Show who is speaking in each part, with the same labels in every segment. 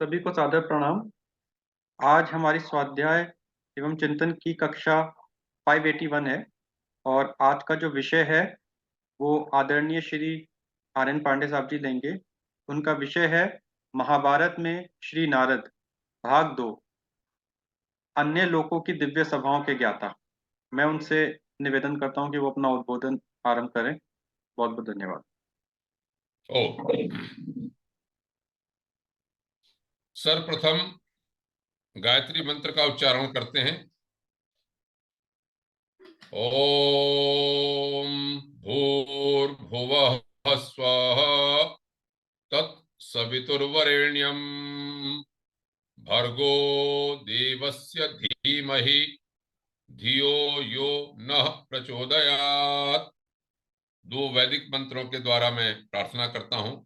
Speaker 1: सभी को सादर प्रणाम। आज हमारी स्वाध्याय एवं चिंतन की कक्षा 581 है और आज का जो विषय है वो आदरणीय श्री आर एन पांडे साहब जी लेंगे। उनका विषय है महाभारत में श्री नारद, भाग 2, अन्य लोकों की दिव्य सभाओं के ज्ञाता। मैं उनसे निवेदन करता हूँ कि वो अपना उद्बोधन आरंभ करें। बहुत बहुत धन्यवाद।
Speaker 2: सर्वप्रथम गायत्री मंत्र का उच्चारण करते हैं। ओम भूर्भुवः स्वः तत्सवितुर्वरेण्यं भर्गो देवस्य धीमहि धियो यो नः प्रचोदयात्। दो वैदिक मंत्रों के द्वारा मैं प्रार्थना करता हूं।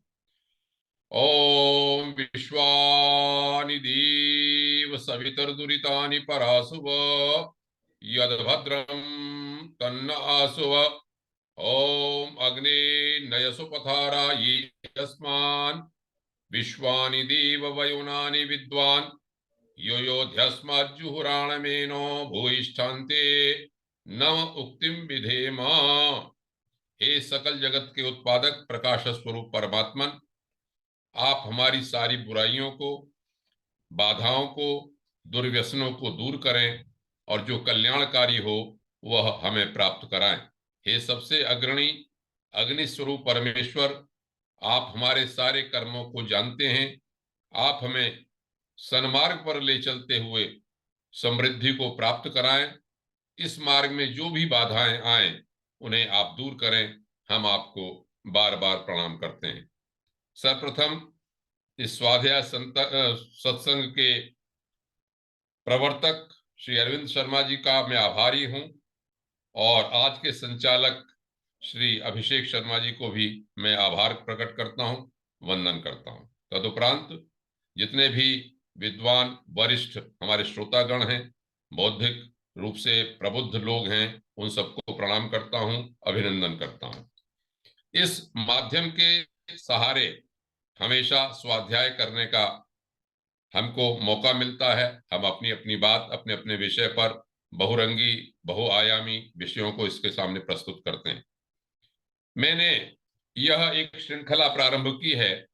Speaker 2: ओम विश्वानि देव सवितर्दुरितानि परासुव यद्भद्रं तन्न आसुव। ओम अग्ने नयसु पथारा ये यस्मान् विश्वानि देव वयुनानि विद्वान् यो योध्यस्मज्जुहुराणमेनो भूयिष्ठान्ते नम उक्तिं विधेम। हे सकल जगत के उत्पादक प्रकाश स्वरूप परमात्मन, आप हमारी सारी बुराइयों को, बाधाओं को, दुर्व्यसनों को दूर करें और जो कल्याणकारी हो वह हमें प्राप्त कराएं। हे सबसे अग्रणी अग्नि स्वरूप परमेश्वर, आप हमारे सारे कर्मों को जानते हैं। आप हमें सन्मार्ग पर ले चलते हुए समृद्धि को प्राप्त कराएं। इस मार्ग में जो भी बाधाएं आए उन्हें आप दूर करें। हम आपको बार बार प्रणाम करते हैं। सर्वप्रथम इस स्वाध्याय सत्संग के प्रवर्तक श्री अरविंद शर्मा जी का मैं आभारी हूं और आज के संचालक श्री अभिषेक शर्मा जी को भी मैं आभार प्रकट करता हूं, वंदन करता हूं। तदुपरांत जितने भी विद्वान वरिष्ठ हमारे श्रोतागण हैं, बौद्धिक रूप से प्रबुद्ध लोग हैं, उन सबको प्रणाम करता हूं, अभिनंदन करता हूं। इस माध्यम के सहारे हमेशा स्वाध्याय करने का हमको मौका मिलता है। हम अपनी अपनी बात अपने अपने विषय पर बहुरंगी बहुआयामी विषयों को इसके सामने प्रस्तुत करते हैं। मैंने यह एक श्रृंखला प्रारंभ की है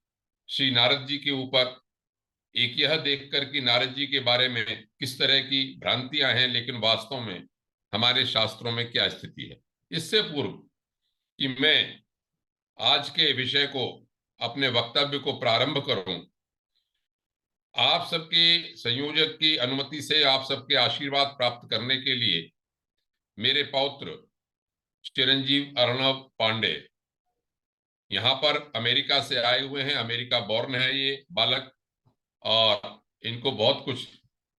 Speaker 2: श्री नारद जी के ऊपर, एक यह देखकर कि नारद जी के बारे में किस तरह की भ्रांतियां हैं, लेकिन वास्तव में हमारे शास्त्रों में क्या स्थिति है। इससे पूर्व कि मैं आज के विषय को, अपने वक्तव्य को प्रारंभ करूं, आप सबके संयोजक की अनुमति से, आप सबके आशीर्वाद प्राप्त करने के लिए मेरे पौत्र चिरंजीव अर्णव पांडे यहाँ पर अमेरिका से आए हुए हैं। अमेरिका बॉर्न है ये बालक और इनको बहुत कुछ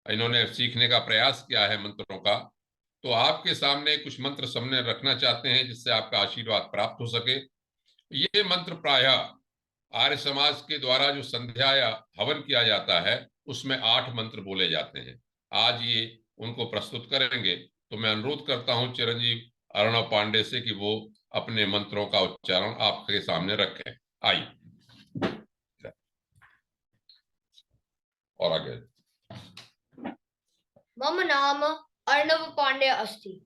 Speaker 2: इन्होंने सीखने का प्रयास किया है मंत्रों का। तो आपके सामने कुछ मंत्र सामने रखना चाहते हैं जिससे आपका आशीर्वाद प्राप्त हो सके। ये मंत्र प्रायः आर्य समाज के द्वारा जो संध्या या हवन किया जाता है उसमें 8 मंत्र बोले जाते हैं। आज ये उनको प्रस्तुत करेंगे, तो मैं अनुरोध करता हूं चिरंजीव अर्णव पांडे से कि वो अपने मंत्रों का उच्चारण आपके सामने रखें। आइए और आगे।
Speaker 3: मम नाम अर्णव पांडे अस्ति।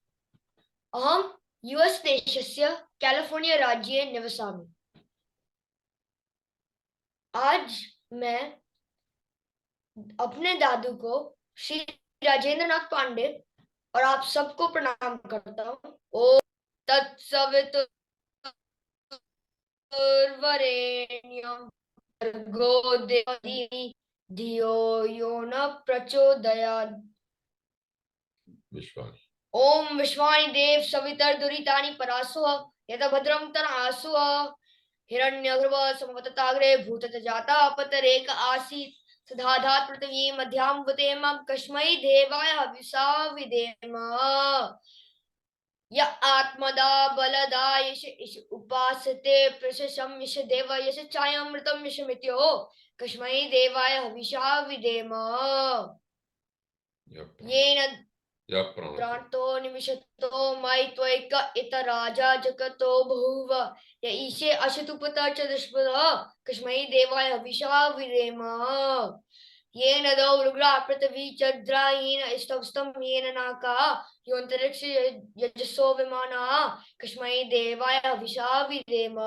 Speaker 3: अहम यूएस देशस्य कैलिफोर्निया राज्ये निवसामि। आज मैं अपने दादू को श्री राजेंद्र नाथ पांडे और आप सबको प्रणाम करता हूँ। ओम तत्सवितुर्वरेण्यं भर्गो देवस्य धियो यो न प्रचोदयात्। ओम विश्वानि देव सवितर्दुरितानि परासुः यद्भद्रं तनासुः हिरण्यगर्भ समवतताग्रे भूतत जाता अपतरेक आसीत् सधाधात् पृथिवी मध्यां वतेम कस्मै देवाय हविषा विधेम। य आत्मदा बलदा यश उपासते प्रशसं यश देव यश चायमृतं यशमित्यो कस्मै देवाय हविषा विधेम। येन प्राणतो निमिषतो मयि त्वैक इत राजा जगतो बहुव य ईशे अशतुपत च दुष्पद कस्मै देवाय हविषा विधेम। येन दौर्ग्रा पृथ्वी चद्रायेन स्तवस्तं येन नाका योऽन्तरिक्ष यजसो विमाना कस्मै देवाय हविषा विधेम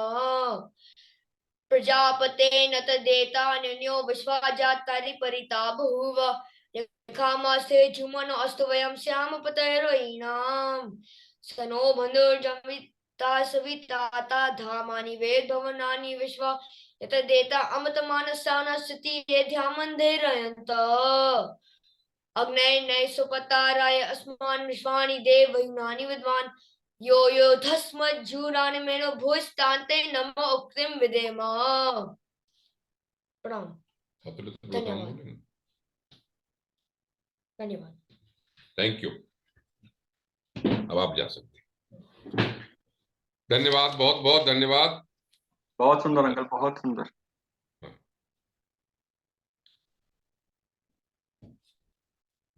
Speaker 3: प्रजापतेन तदेतान्यो विश्वा जातानि परिता बहुव यखामास्ते जुमनो अस्तु वयं स्याम पतयरोहिणाम् सनो बन्धुर्जमिता सविताता धामानि वेदभवनानि विश्वा यतदेता अमृतमानसानस्ति ये ध्यामन्धेरयन्त अग्नये सुपताराय अस्मान् विश्वानि देवयुनानि विद्वान् यो यो धस्मज्जूरानि मेनो भूस्तान्ते नमो उक्तिं विदेम। प्रणाम। धन्यवाद। धन्यवाद।
Speaker 2: Thank you. अब आप जा सकते हैं। धन्यवाद, बहुत बहुत धन्यवाद।
Speaker 1: बहुत सुंदर अंकल, बहुत सुंदर।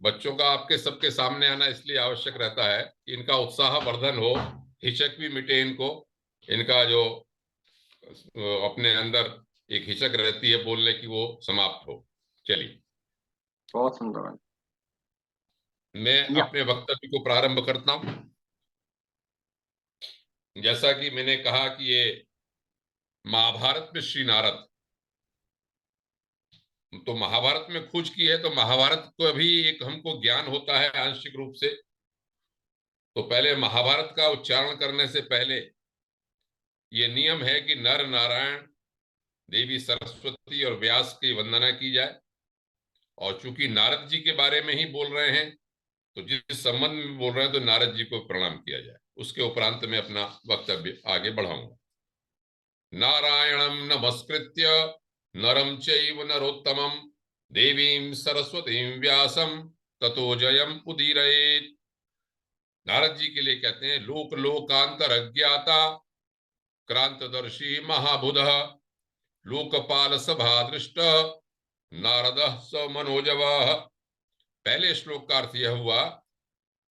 Speaker 2: बच्चों का आपके सबके सामने आना इसलिए आवश्यक रहता है कि इनका उत्साह वर्धन हो, हिचक भी मिटे इनको, इनका जो अपने अंदर एक हिचक रहती है बोलने की वो समाप्त हो। चलिए,
Speaker 1: बहुत सुंदर।
Speaker 2: मैं अपने वक्तव्य को प्रारंभ करता हूं। जैसा कि मैंने कहा कि ये महाभारत में श्री नारद, तो महाभारत में खोज की है, तो महाभारत को भी एक हमको ज्ञान होता है आंशिक रूप से। तो पहले महाभारत का उच्चारण करने से पहले ये नियम है कि नर नारायण, देवी सरस्वती और व्यास की वंदना की जाए। और चूंकि नारद जी के बारे में ही बोल रहे हैं, तो जिस संबंध में बोल रहे हैं तो नारद जी को प्रणाम किया जाए। उसके उपरांत में अपना वक्तव्य आगे बढ़ाऊंगा। नारायणं नमस्कृत्य नरं चैव नरोत्तमं देवीं सरस्वतीं व्यासं ततो जयम् उदीरयेत्। नारद जी के लिए कहते हैं, लोक लोकांतर अज्ञाता क्रांतदर्शी महाबुधः लोकपाल सभा दृष्ट नारदः स मनोजवः। पहले श्लोक का अर्थ यह हुआ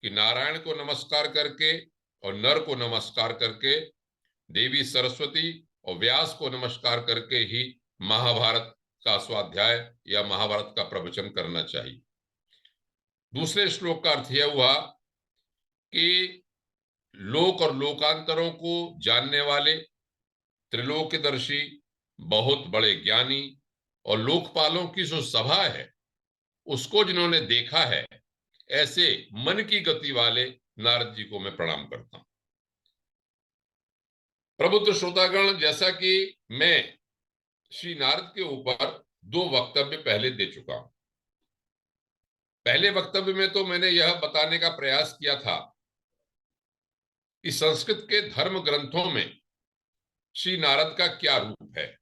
Speaker 2: कि नारायण को नमस्कार करके और नर को नमस्कार करके, देवी सरस्वती और व्यास को नमस्कार करके ही महाभारत का स्वाध्याय या महाभारत का प्रवचन करना चाहिए। दूसरे श्लोक का अर्थ यह हुआ कि लोक और लोकांतरों को जानने वाले, त्रिलोकदर्शी, बहुत बड़े ज्ञानी और लोकपालों की जो सभा है उसको जिन्होंने देखा है, ऐसे मन की गति वाले नारद जी को मैं प्रणाम करता हूं। प्रबुद्ध श्रोतागण, जैसा कि मैं श्री नारद के ऊपर 2 वक्तव्य पहले दे चुका हूं। पहले वक्तव्य में तो मैंने यह बताने का प्रयास किया था कि संस्कृत के धर्म ग्रंथों में श्री नारद का क्या रूप है।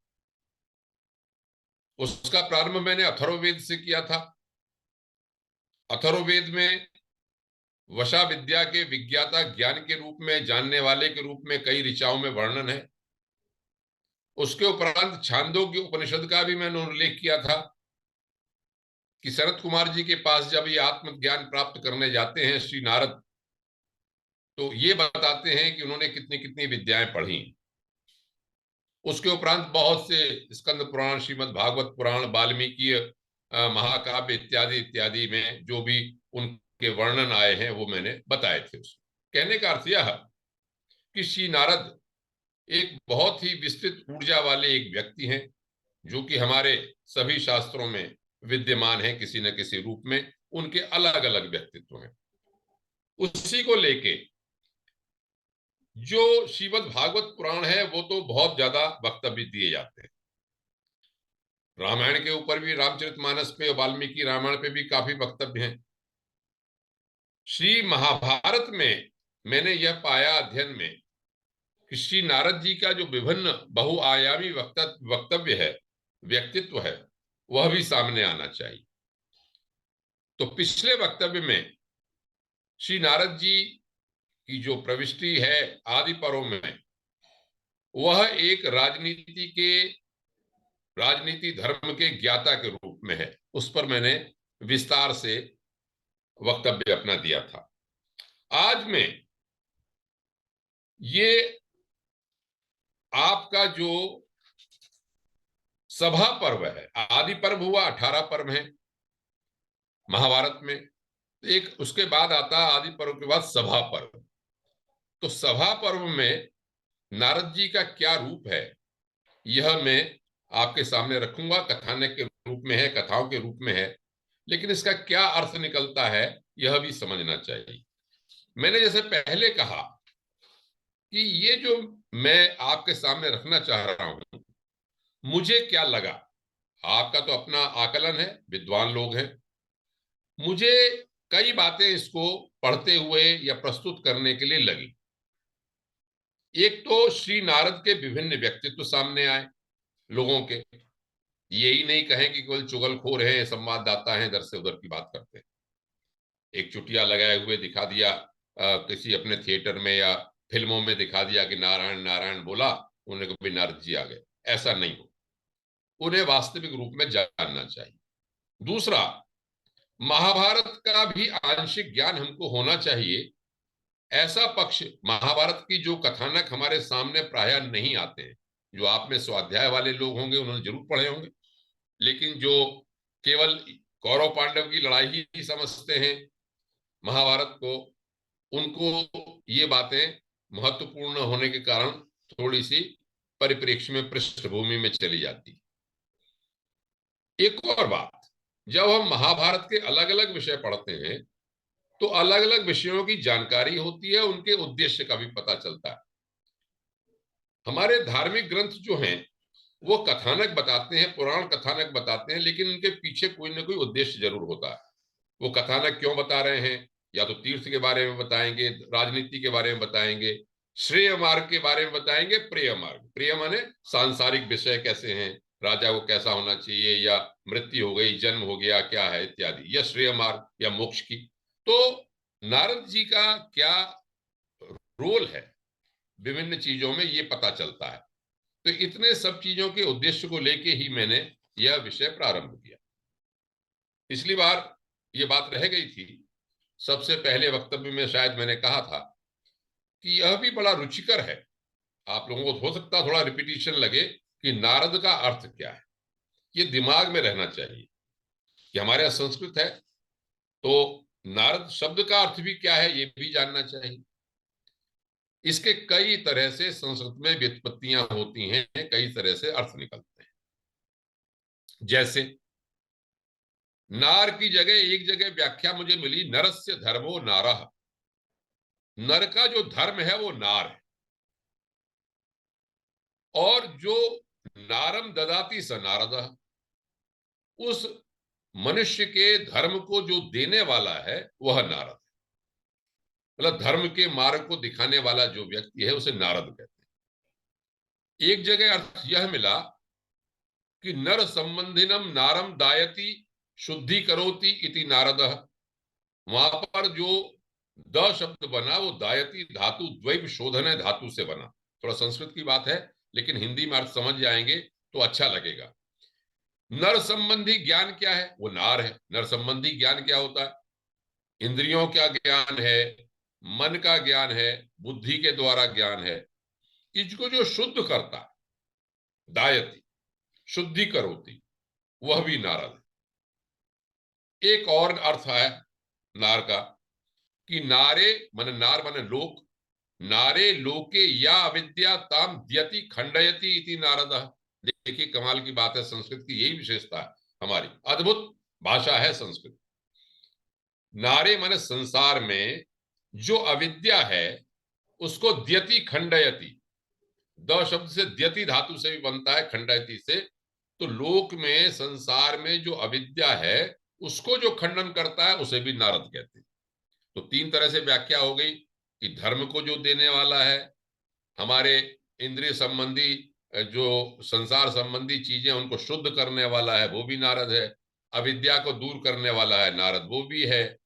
Speaker 2: उसका प्रारंभ मैंने अथर्ववेद से किया था। अथर्ववेद में वशा विद्या के विज्ञाता, ज्ञान के रूप में, जानने वाले के रूप में कई ऋचाओं में वर्णन है। उसके उपरांत छांदोग्य उपनिषद का भी मैंने उल्लेख किया था कि शरत कुमार जी के पास जब ये आत्मज्ञान प्राप्त करने जाते हैं श्री नारद, तो ये बताते हैं कि उन्होंने कितनी कितनी विद्याएं पढ़ी। उसके उपरांत बहुत से स्कंद पुराण, श्रीमद् भागवत पुराण, वाल्मीकि महाकाव्य इत्यादि इत्यादि में जो भी उनके वर्णन आए हैं वो मैंने बताए थे। कहने का अर्थ यह कि श्री नारद एक बहुत ही विस्तृत ऊर्जा वाले एक व्यक्ति हैं, जो कि हमारे सभी शास्त्रों में विद्यमान है किसी न किसी रूप में। उनके अलग अलग व्यक्तित्व हैं। उसी को लेके जो श्रीमद् भागवत पुराण है वो तो बहुत ज्यादा वक्तव्य दिए जाते हैं। रामायण के ऊपर भी, रामचरितमानस पे, वाल्मीकि रामायण पे भी काफी वक्तव्य हैं। श्री महाभारत में मैंने यह पाया अध्ययन में कि श्री नारद जी का जो विभिन्न बहुआयामी वक्तव्य है, व्यक्तित्व है, वह भी सामने आना चाहिए। तो पिछले वक्तव्य में श्री नारद जी की जो प्रविष्टि है आदि पर्व में, वह एक राजनीति धर्म के ज्ञाता के रूप में है। उस पर मैंने विस्तार से वक्तव्य अपना दिया था। आज मैं ये आपका जो सभा पर्व है, आदि पर्व हुआ, 18 पर्व है, महाभारत में। एक उसके बाद आता है आदि पर्व के बाद सभा पर्व। तो सभा पर्व में नारद जी का क्या रूप है, यह मैं आपके सामने रखूंगा। कथानक के रूप में है, कथाओं के रूप में है, लेकिन इसका क्या अर्थ निकलता है यह भी समझना चाहिए। मैंने जैसे पहले कहा कि ये जो मैं आपके सामने रखना चाह रहा हूं, मुझे क्या लगा, आपका तो अपना आकलन है, विद्वान लोग हैं, मुझे कई बातें इसको पढ़ते हुए या प्रस्तुत करने के लिए लगी। एक तो श्री नारद के विभिन्न व्यक्तित्व सामने आए लोगों के, यही नहीं कहें कि केवल चुगलखोर हैं, संवाददाता हैं, इधर से उधर की बात करते हैं। एक चुटिया लगाए हुए दिखा दिया किसी अपने थिएटर में या फिल्मों में दिखा दिया कि नारायण नारायण बोला, उन्हें कभी नारद जी आ गए, ऐसा नहीं हो। उन्हें वास्तविक रूप में जानना चाहिए। दूसरा, महाभारत का भी आंशिक ज्ञान हमको होना चाहिए। ऐसा पक्ष महाभारत की जो कथानक हमारे सामने प्रायः नहीं आते हैं, जो आप में स्वाध्याय वाले लोग होंगे उन्होंने जरूर पढ़े होंगे, लेकिन जो केवल कौरव पांडव की लड़ाई ही समझते हैं महाभारत को, उनको ये बातें महत्वपूर्ण होने के कारण थोड़ी सी परिप्रेक्ष्य में, पृष्ठभूमि में चली जाती। एक और बात, जब हम महाभारत के अलग अलग विषय पढ़ते हैं तो अलग अलग विषयों की जानकारी होती है, उनके उद्देश्य का भी पता चलता है। हमारे धार्मिक ग्रंथ जो हैं वो कथानक बताते हैं, पुराण कथानक बताते हैं, लेकिन उनके पीछे कोई ना कोई उद्देश्य जरूर होता है। वो कथानक क्यों बता रहे हैं, या तो तीर्थ के बारे में बताएंगे, राजनीति के बारे में बताएंगे, श्रेय मार्ग के बारे में बताएंगे, प्रिय मार्ग, प्रिय माने सांसारिक विषय कैसे हैं, राजा को कैसा होना चाहिए, या मृत्यु हो गई, जन्म हो गया, क्या है इत्यादि, या श्रेय मार्ग या मोक्ष की। तो नारद जी का क्या रोल है विभिन्न चीजों में, ये पता चलता है। तो इतने सब चीजों के उद्देश्य को लेके ही मैंने यह विषय प्रारंभ किया। पिछली बार ये बात रह गई थी, सबसे पहले वक्तव्य में शायद मैंने कहा था कि यह भी बड़ा रुचिकर है, आप लोगों को हो सकता थोड़ा रिपीटिशन लगे कि नारद का अर्थ क्या है। ये दिमाग में रहना चाहिए कि हमारे यहाँ संस्कृत है तो नारद शब्द का अर्थ भी क्या है ये भी जानना चाहिए। इसके कई तरह से संस्कृत में व्युत्पत्तियां होती हैं, कई तरह से अर्थ निकलते हैं। जैसे नार की जगह एक जगह व्याख्या मुझे मिली, नरस्य धर्मो नारः, नर का जो धर्म है वो नार है, और जो नारम ददाति स नारदः, उस मनुष्य के धर्म को जो देने वाला है वह नारद है। मतलब धर्म के मार्ग को दिखाने वाला जो व्यक्ति है उसे नारद कहते हैं। एक जगह अर्थ यह मिला कि नर संबंधिनम नारम दायति शुद्धि करोति इति नारदः, वहां पर जो द शब्द बना वो दायति धातु द्वैप शोधन धातु से बना। थोड़ा संस्कृत की बात है लेकिन हिंदी में अर्थ समझ जाएंगे तो अच्छा लगेगा। नर संबंधी ज्ञान क्या है, वो नार है। नर संबंधी ज्ञान क्या होता है, इंद्रियों का ज्ञान है, मन का ज्ञान है, बुद्धि के द्वारा ज्ञान है। इसको जो शुद्ध करता है, दायति शुद्धि करोति, वह भी नारद है। एक और अर्थ है नार का कि नारे मन, नार मन लोक, नारे लोके या अविद्या ताम द्यति खंडयति इति नारदः। देखिए कमाल की बात है, संस्कृत की यही विशेषता है, हमारी अद्भुत भाषा है संस्कृत। नारे मन संसार में जो अविद्या है उसको द्यति खंडयति, द शब्द से द्यति धातु से भी बनता है, खंडयति से। तो लोक में, संसार में जो अविद्या है उसको जो खंडन करता है उसे भी नारद कहते हैं। तो तीन तरह से व्याख्या हो गई कि धर्म को जो देने वाला है, हमारे इंद्रिय संबंधी जो संसार संबंधी चीजें उनको शुद्ध करने वाला है वो भी नारद है, अविद्या को दूर करने वाला है नारद वो भी है।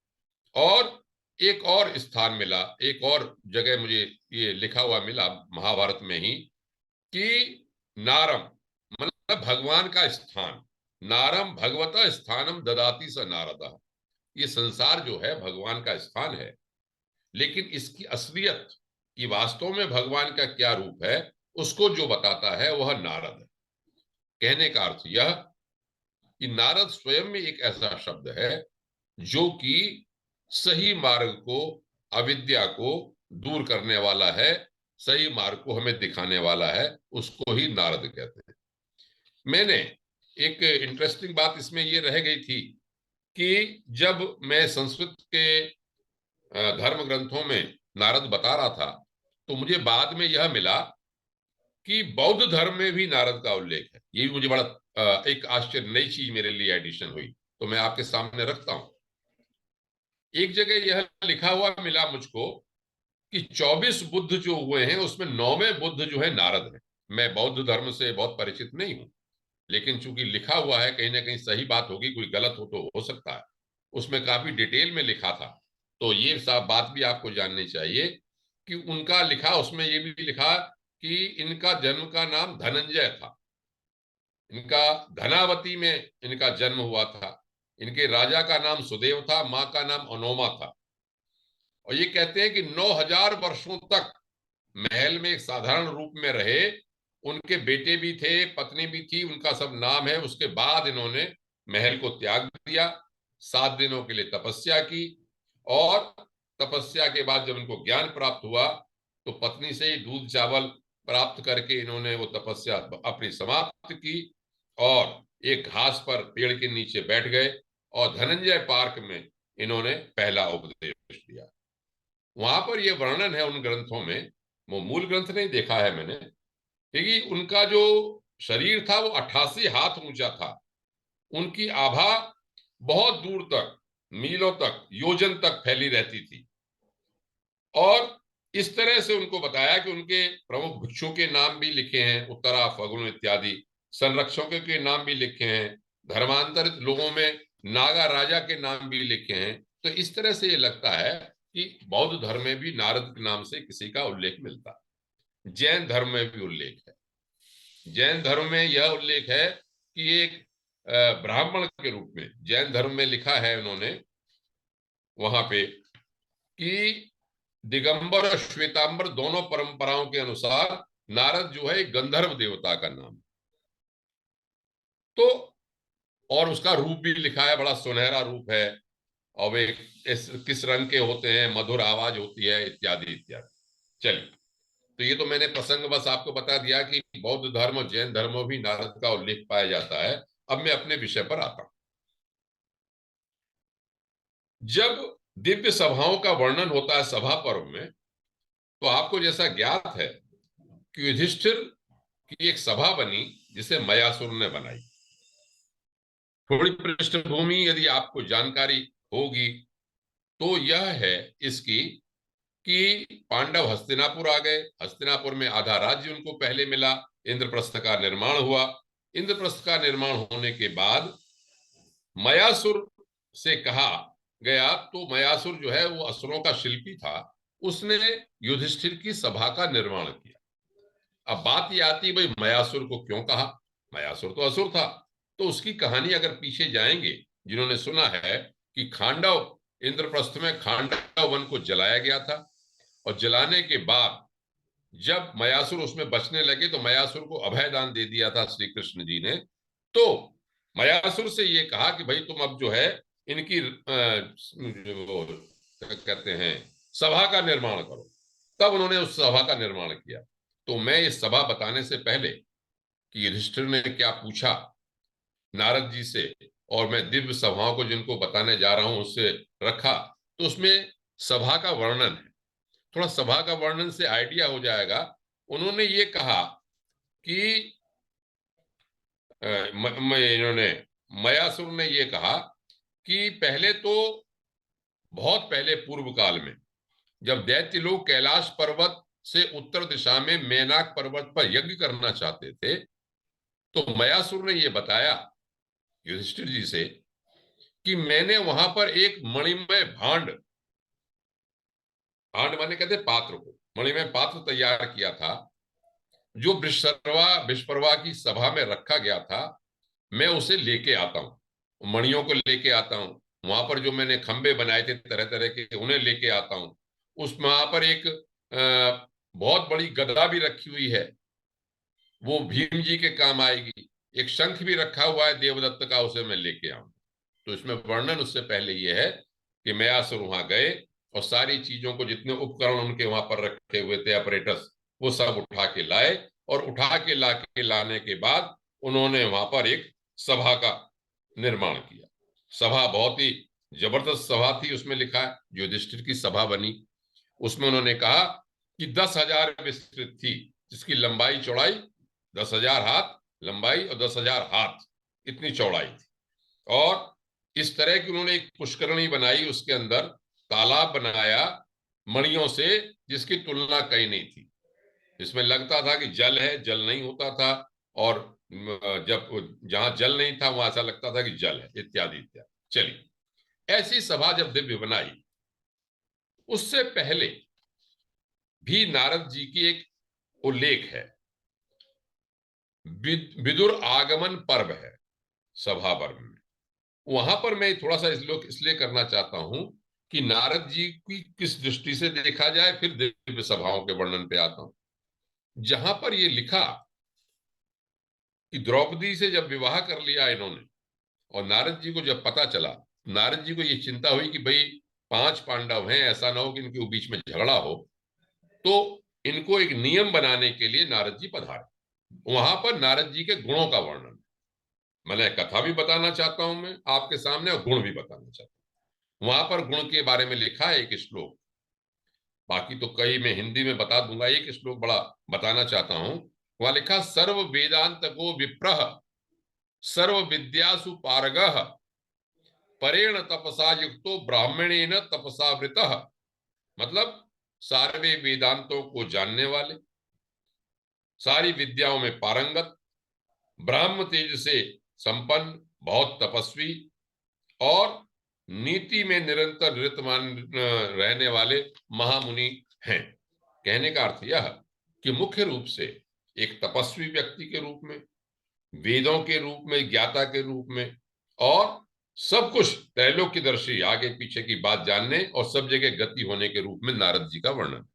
Speaker 2: और एक और स्थान मिला, एक और जगह मुझे ये लिखा हुआ मिला महाभारत में ही कि नारम मतलब भगवान का स्थान, नारम भगवता स्थानम ददाति स नारद। ये संसार जो है भगवान का स्थान है, लेकिन इसकी असलियत कि वास्तव में भगवान का क्या रूप है उसको जो बताता है वह नारद है। कहने का अर्थ यह कि नारद स्वयं में एक ऐसा शब्द है जो कि सही मार्ग को, अविद्या को दूर करने वाला है, सही मार्ग को हमें दिखाने वाला है, उसको ही नारद कहते हैं। मैंने एक इंटरेस्टिंग बात इसमें ये रह गई थी कि जब मैं संस्कृत के धर्म ग्रंथों में नारद बता रहा था, तो मुझे बाद में यह मिला कि बौद्ध धर्म में भी नारद का उल्लेख है। ये भी मुझे बड़ा एक आश्चर्य, नई चीज मेरे लिए एडिशन हुई, तो मैं आपके सामने रखता हूं। एक जगह यह लिखा हुआ मिला मुझको कि 24 बुद्ध जो हुए हैं उसमें 9वें बुद्ध जो है नारद है। मैं बौद्ध धर्म से बहुत परिचित नहीं हूं, लेकिन चूंकि लिखा हुआ है, कहीं ना कहीं सही बात होगी, कोई गलत हो तो हो सकता है। उसमें काफी डिटेल में लिखा था, तो ये सब बात भी आपको जाननी चाहिए कि उनका लिखा, उसमें ये भी लिखा कि इनका जन्म का नाम धनंजय था। इनका धनावती में इनका जन्म हुआ था। इनके राजा का नाम सुदेव था, मां का नाम अनोमा था। और ये कहते हैं कि 9000 वर्षों तक महल में एक साधारण रूप में रहे। उनके बेटे भी थे, पत्नी भी थी, उनका सब नाम है। उसके बाद इन्होंने महल को त्याग दिया, 7 दिनों के लिए तपस्या की, और तपस्या के बाद जब इनको ज्ञान प्राप्त हुआ तो पत्नी से ही दूध चावल प्राप्त करके इन्होंने वो तपस्या अपनी समाप्त की और एक घास पर पेड़ के नीचे बैठ गए और धनंजय पार्क में इन्होंने पहला उपदेश दिया। वहां पर यह वर्णन है उन ग्रंथों में, वो मूल ग्रंथ नहीं देखा है मैंने, क्योंकि उनका जो शरीर था वो 88 हाथ ऊंचा था। उनकी आभा बहुत दूर तक, मीलों तक, योजन तक फैली रहती थी। और इस तरह से उनको बताया कि उनके प्रमुख भिक्षुओं के नाम भी लिखे हैं, उत्तरा, फगुन इत्यादि। संरक्षकों के नाम भी लिखे हैं। धर्मांतरित लोगों में नागा राजा के नाम भी लिखे हैं। तो इस तरह से ये लगता है कि बौद्ध धर्म में भी नारद के नाम से किसी का उल्लेख मिलता है। जैन धर्म में भी उल्लेख है। जैन धर्म में यह उल्लेख है कि एक ब्राह्मण के रूप में जैन धर्म में लिखा है उन्होंने वहां पे कि दिगंबर और श्वेतांबर दोनों परंपराओं के अनुसार नारद जो है एक गंधर्व देवता का नाम। तो और उसका रूप भी लिखा है, बड़ा सुनहरा रूप है, और वे किस रंग के होते हैं, मधुर आवाज होती है, इत्यादि इत्यादि। चलिए, तो ये तो मैंने प्रसंग बस आपको बता दिया कि बौद्ध धर्म और जैन धर्म में भी नारद का उल्लेख पाया जाता है। अब मैं अपने विषय पर आता हूं। जब दिव्य सभाओं का वर्णन होता है सभा पर्व में, तो आपको जैसा ज्ञात है कि युधिष्ठिर की एक सभा बनी जिसे मयासुर ने बनाई। थोड़ी पृष्ठभूमि यदि आपको जानकारी होगी तो यह है इसकी कि पांडव हस्तिनापुर आ गए। हस्तिनापुर में आधा राज्य उनको पहले मिला। इंद्रप्रस्थ का निर्माण हुआ। इंद्रप्रस्थ का निर्माण होने के बाद मयासुर से कहा गया, तो मयासुर जो है वो असुरों का शिल्पी था, उसने युधिष्ठिर की सभा का निर्माण किया। अब बात ये आती, भाई मयासुर को क्यों कहा? मयासुर तो असुर था। तो उसकी कहानी अगर पीछे जाएंगे, जिन्होंने सुना है कि खांडव, इंद्रप्रस्थ में खांडव वन को जलाया गया था, और जलाने के बाद जब मयासुर उसमें बचने लगे तो मयासुर को अभय दान दे दिया था श्री कृष्ण जी ने। तो मयासुर से ये कहा कि भाई तुम अब जो है इनकी वो कहते हैं सभा का निर्माण करो। तब उन्होंने उस सभा का निर्माण किया। तो मैं इस सभा बताने से पहले कि युधिष्ठिर ने क्या पूछा नारद जी से, और मैं दिव्य सभाओं को जिनको बताने जा रहा हूं उससे रखा, तो उसमें सभा का वर्णन है। थोड़ा सभा का वर्णन से आइडिया हो जाएगा। उन्होंने ये कहा कि इन्होंने मयासुर ने ये कहा कि पहले तो बहुत पहले पूर्व काल में जब दैत्य लोग कैलाश पर्वत से उत्तर दिशा में मेनाक पर्वत पर यज्ञ करना चाहते थे, तो मयासुर ने ये बताया युधिष्ठिर जी से कि मैंने वहां पर एक मणिमय भांड, भांड माने कहते पात्र को, मणिमय पात्र तैयार किया था जो विश्वकर्मा की सभा में रखा गया था। मैं उसे लेके आता हूँ, मणियों को लेके आता हूँ। वहां पर जो मैंने खंबे बनाए थे तरह तरह के, उन्हें लेके आता हूँ। उस वहां पर एक बहुत बड़ी गदा भी रखी हुई है, वो भीम जी के काम आएगी। एक शंख भी रखा हुआ है देवदत्त का, उसे मैं लेके आऊं। तो इसमें वर्णन उससे पहले यह है कि मयासुर वहां गए और सारी चीजों को, जितने उपकरण उनके वहां पर रखे हुए थे अपरेटस, वो सब उठा के लाए, और उठा के लाने के बाद उन्होंने वहां पर एक सभा का निर्माण किया। सभा बहुत ही जबरदस्त सभा थी, उसमें लिखा है युधिष्ठिर की सभा बनी। उसमें उन्होंने कहा कि 10,000 विस्तृत थी, जिसकी लंबाई चौड़ाई 10,000 हाथ लंबाई और 10,000 हाथ इतनी चौड़ाई थी। और इस तरह की उन्होंने एक पुष्करणी बनाई, उसके अंदर तालाब बनाया मणियों से, जिसकी तुलना कहीं नहीं थी। इसमें लगता था कि जल है, जल नहीं होता था, और जब जहां जल नहीं था वहां ऐसा लगता था कि जल है, इत्यादि इत्यादि। चलिए, ऐसी सभा जब दिव्य बनाई, उससे पहले भी नारद जी की एक उल्लेख है। विदुर आगमन पर्व है सभा पर्व में। वहां पर मैं थोड़ा सा इसलिए करना चाहता हूं कि नारद जी की किस दृष्टि से देखा जाए, फिर दिव्य सभाओं के वर्णन पे आता हूं। जहां पर ये लिखा कि द्रौपदी से जब विवाह कर लिया इन्होंने, और नारद जी को जब पता चला, नारद जी को ये चिंता हुई कि भाई 5 पांडव हैं, ऐसा ना हो कि इनके बीच में झगड़ा हो, तो इनको एक नियम बनाने के लिए नारद जी पधारे। वहां पर नारद जी के गुणों का वर्णन, मैंने कथा भी बताना चाहता हूं मैं आपके सामने, और गुण भी बताना चाहता हूं। वहां पर गुण के बारे में लिखा है एक श्लोक, बाकी तो कई मैं हिंदी में बता दूंगा, एक श्लोक बड़ा बताना चाहता हूं। वहां लिखा, सर्व वेदांत को विप्रह सर्व विद्यासु पारगः परेण तपसा युक्तो ब्राह्मणेन तपसा वृतः। मतलब सारे वेदांतों को जानने वाले, सारी विद्याओं में पारंगत, ब्राह्म तेज से संपन्न, बहुत तपस्वी, और नीति में निरंतर निरतमान रहने वाले महामुनि हैं। कहने का अर्थ यह कि मुख्य रूप से एक तपस्वी व्यक्ति के रूप में, वेदों के रूप में, ज्ञाता के रूप में, और सब कुछ त्रैलोक्यदर्शी, आगे पीछे की बात जानने और सब जगह गति होने के रूप में नारद जी का वर्णन।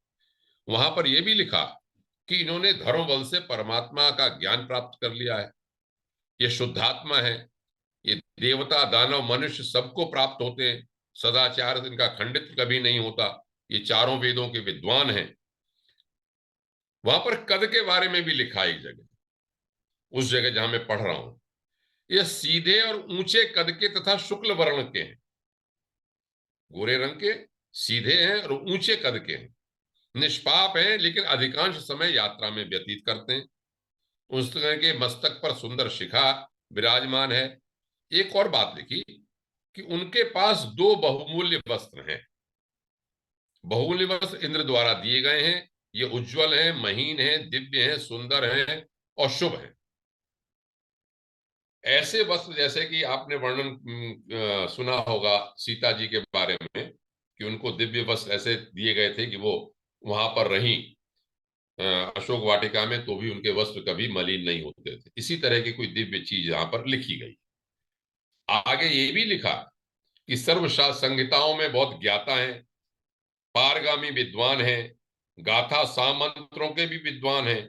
Speaker 2: वहां पर यह भी लिखा कि इन्होंने धर्म बल से परमात्मा का ज्ञान प्राप्त कर लिया है, ये शुद्धात्मा है, ये देवता दानव मनुष्य सबको प्राप्त होते हैं, सदाचार इनका खंडित कभी नहीं होता, ये चारों वेदों के विद्वान हैं। वहां पर कद के बारे में भी लिखा एक जगह, उस जगह जहां मैं पढ़ रहा हूं, ये सीधे और ऊंचे कद के तथा शुक्ल वर्ण के हैं, गोरे रंग के, सीधे हैं और ऊंचे कद के हैं, निष्पाप हैं, लेकिन अधिकांश समय यात्रा में व्यतीत करते हैं। उस तरह के मस्तक पर सुंदर शिखा विराजमान है। एक और बात लिखी कि उनके पास 2 बहुमूल्य वस्त्र हैं। बहुमूल्य वस्त्र इंद्र द्वारा दिए गए हैं, ये उज्जवल हैं, महीन हैं, दिव्य हैं, सुंदर हैं और शुभ हैं। ऐसे वस्त्र जैसे कि आपने वर्णन सुना होगा सीता जी के बारे में, कि उनको दिव्य वस्त्र ऐसे दिए गए थे कि वो वहां पर रही अशोक वाटिका में, तो भी उनके वस्त्र कभी मलिन नहीं होते थे। इसी तरह की कोई दिव्य चीज यहां पर लिखी गई। आगे ये भी लिखा कि सर्वशास्त्र संहिताओं में बहुत ज्ञाता हैं, पारगामी विद्वान हैं, गाथा सामंत्रों के भी विद्वान हैं,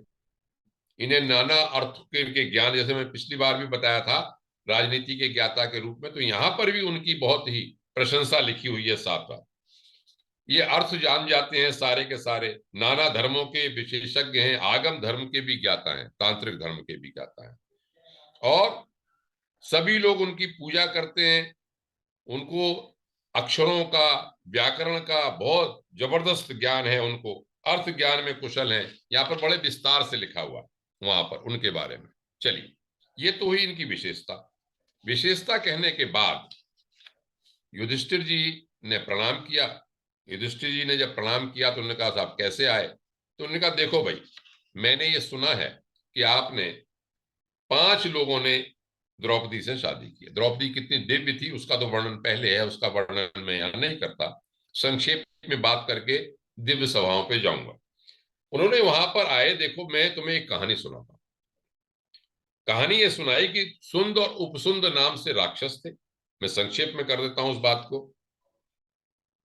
Speaker 2: इन्हें नाना अर्थ के ज्ञान, जैसे मैं पिछली बार भी बताया था राजनीति के ज्ञाता के रूप में, तो यहां पर भी उनकी बहुत ही प्रशंसा लिखी हुई है। साथ ये अर्थ जान जाते हैं सारे के सारे, नाना धर्मों के विशेषज्ञ हैं, आगम धर्म के भी ज्ञाता हैं, तांत्रिक धर्म के भी ज्ञाता हैं, और सभी लोग उनकी पूजा करते हैं। उनको अक्षरों का, व्याकरण का बहुत जबरदस्त ज्ञान है, उनको अर्थ ज्ञान में कुशल हैं। यहाँ पर बड़े विस्तार से लिखा हुआ वहां पर उनके बारे में। चलिए, ये तो हुई इनकी विशेषता। विशेषता कहने के बाद युधिष्ठिर जी ने प्रणाम किया। युधिष्ठिर जी ने जब प्रणाम किया तो उन्होंने कहा, साहब कैसे आए? तो उन्होंने कहा, देखो भाई, मैंने ये सुना है कि आपने 5 लोगों ने द्रौपदी से शादी की। द्रौपदी कितनी दिव्य थी उसका तो वर्णन पहले है, उसका वर्णन मैं यहां नहीं करता, संक्षेप में बात करके दिव्य सभाओं पे जाऊंगा। उन्होंने वहां पर आए, देखो मैं तुम्हें एक कहानी सुनाता हूं। कहानी ये सुनाई कि सुंद और उपसुंद नाम से राक्षस थे। मैं संक्षेप में कर देता हूं उस बात को।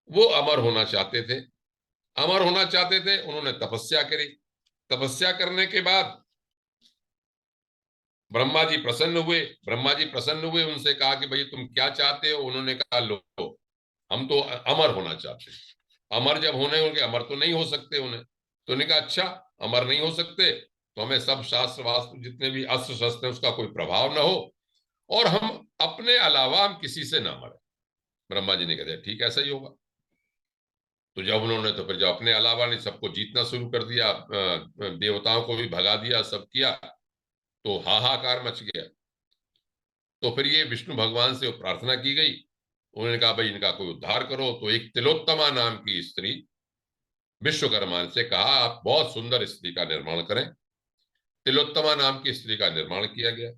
Speaker 2: वो अमर होना चाहते थे, अमर होना चाहते थे, उन्होंने तपस्या करी। तपस्या करने के बाद ब्रह्मा जी प्रसन्न हुए, उनसे कहा कि भाई तुम क्या चाहते हो। उन्होंने कहा लो, हम तो अमर होना चाहते हैं। अमर जब होने होंगे, अमर तो नहीं हो सकते उन्हें। तो उन्होंने कहा अच्छा, अमर नहीं हो सकते तो हमें सब शास्त्र वास्त्र जितने भी अस्त्र शस्त्र हैं उसका कोई प्रभाव ना हो, और हम अपने अलावा हम किसी से ना मरे। ब्रह्मा जी ने कहते ठीक ऐसा ही होगा। तो जब उन्होंने तो फिर जब अपने अलावा ने सबको जीतना शुरू कर दिया, देवताओं को भी भगा दिया, सब किया, तो हाहाकार मच गया। तो फिर ये विष्णु भगवान से प्रार्थना की गई। उन्होंने कहा भाई इनका कोई उद्धार करो। तो एक तिलोत्तमा नाम की स्त्री विश्वकर्मा से कहा आप बहुत सुंदर स्त्री का निर्माण करें। तिलोत्तमा नाम की स्त्री का निर्माण किया गया।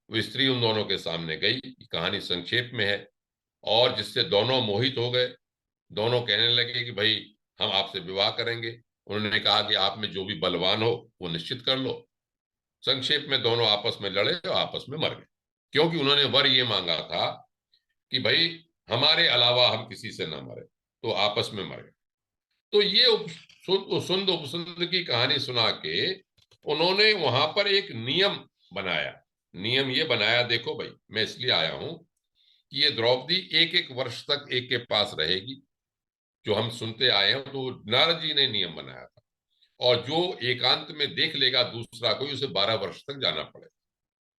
Speaker 2: वो स्त्री उन दोनों के सामने गई, कहानी संक्षेप में है, और जिससे दोनों मोहित हो गए। दोनों कहने लगे कि भाई हम आपसे विवाह करेंगे। उन्होंने कहा कि आप में जो भी बलवान हो वो निश्चित कर लो। संक्षेप में दोनों आपस में लड़े और आपस में मर गए, क्योंकि उन्होंने वर ये मांगा था कि भाई हमारे अलावा हम किसी से ना मरे, तो आपस में मर गए। तो ये सुंद उपसुंद की कहानी सुना के उन्होंने वहां पर एक नियम बनाया। नियम ये बनाया, देखो भाई मैं इसलिए आया हूं कि ये द्रौपदी एक एक वर्ष तक एक के पास रहेगी, जो हम सुनते आए हैं। तो नारद जी ने नियम बनाया था, और जो एकांत में देख लेगा दूसरा कोई, उसे 12 वर्ष तक जाना पड़े।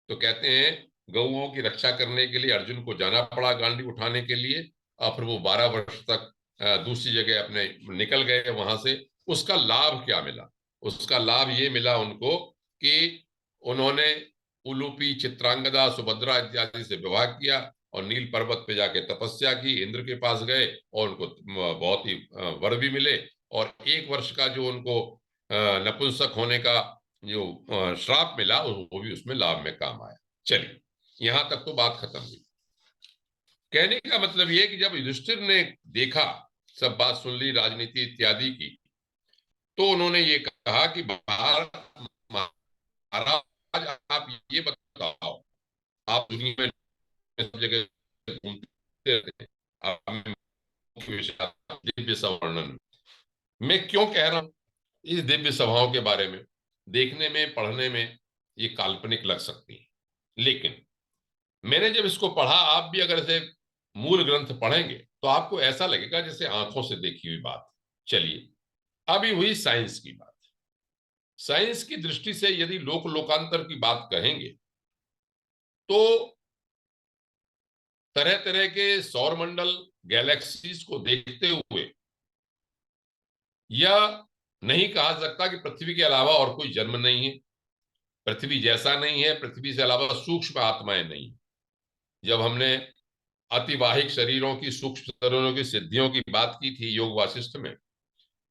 Speaker 2: तो कहते हैं गौओं की रक्षा करने के लिए अर्जुन को जाना पड़ा गांडी उठाने के लिए, और फिर वो 12 वर्ष तक दूसरी जगह अपने निकल गए वहां से। उसका लाभ क्या मिला? उसका लाभ ये मिला उनको कि उन्होंने उलूपी, चित्रांगदा, सुभद्रा इत्यादि से विवाह किया, और नील पर्वत पे जाके तपस्या की, इंद्र के पास गए, और उनको बहुत ही वर भी मिले। और एक वर्ष का जो उनको नपुंसक होने का जो श्राप मिला, वो भी उसमें लाभ में काम आया। चलिए, यहां तक तो बात खत्म हुई। कहने का मतलब यह कि जब युधिष्ठिर ने देखा, सब बात सुन ली राजनीति इत्यादि की, तो उन्होंने ये कहा कि महाराज आप ये बताओ, आप दुनिया में सब जगह घूमते रहते हैं, दिव्य सवर्णन मैं क्यों कह रहा हूं इस दिव्य सभाओं के बारे में? देखने में, पढ़ने में ये काल्पनिक लग सकती है, लेकिन मैंने जब इसको पढ़ा, आप भी अगर इसे मूल ग्रंथ पढ़ेंगे तो आपको ऐसा लगेगा जैसे आंखों से देखी हुई बात। चलिए, अभी हुई साइंस की बात। साइंस की दृष्टि से यदि लोकांतर की बात कहेंगे तो तरह तरह के सौरमंडल, गैलेक्सीज को देखते हुए यह नहीं कहा सकता कि पृथ्वी के अलावा और कोई जन्म नहीं है, पृथ्वी जैसा नहीं है, पृथ्वी से अलावा सूक्ष्म आत्माएं नहीं। जब हमने अतिवाहिक शरीरों की, सूक्ष्म शरीरों की सिद्धियों की बात की थी योग वासिष्ठ में,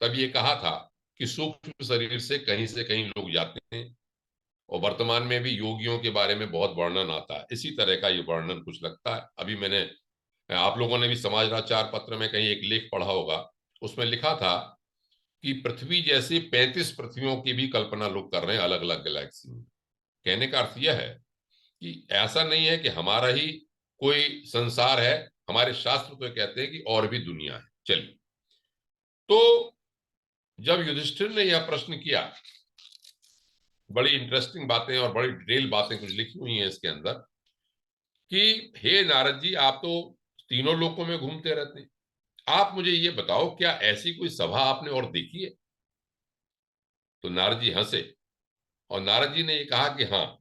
Speaker 2: तब ये कहा था कि सूक्ष्म शरीर से कहीं लोग जाते हैं, और वर्तमान में भी योगियों के बारे में बहुत वर्णन आता है। इसी तरह का ये वर्णन कुछ लगता है। अभी मैंने, आप लोगों ने भी समाचार पत्र में कहीं एक लेख पढ़ा होगा, उसमें लिखा था कि पृथ्वी जैसी 35 पृथ्वियों की भी कल्पना लोग कर रहे हैं अलग अलग गैलेक्सी में। कहने का अर्थ यह है कि ऐसा नहीं है कि हमारा ही कोई संसार है, हमारे शास्त्र तो कहते हैं कि और भी दुनिया है। चलिए, तो जब युधिष्ठिर ने यह प्रश्न किया, बड़ी इंटरेस्टिंग बातें और बड़ी डिटेल बातें कुछ लिखी हुई हैं इसके अंदर, कि हे नारद जी, आप तो तीनों लोकों में घूमते रहते हैं, आप मुझे ये बताओ क्या ऐसी कोई सभा आपने और देखी है? तो नारद जी हंसे, और नारद जी ने ये कहा कि हाँ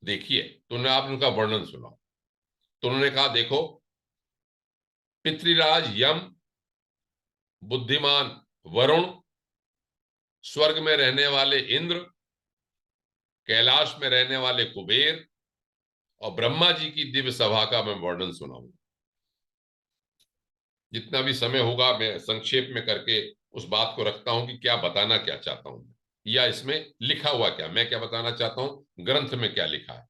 Speaker 2: देखिए। तो उन्होंने आप उनका वर्णन सुना। तो उन्होंने कहा देखो, पितृराज यम, बुद्धिमान वरुण, स्वर्ग में रहने वाले इंद्र, कैलाश में रहने वाले कुबेर, और ब्रह्मा जी की दिव्य सभा का मैं वर्णन सुनाऊंगा। जितना भी समय होगा मैं संक्षेप में करके उस बात को रखता हूं कि क्या बताना क्या चाहता हूं, या इसमें लिखा हुआ क्या, मैं क्या बताना चाहता हूं, ग्रंथ में क्या लिखा है।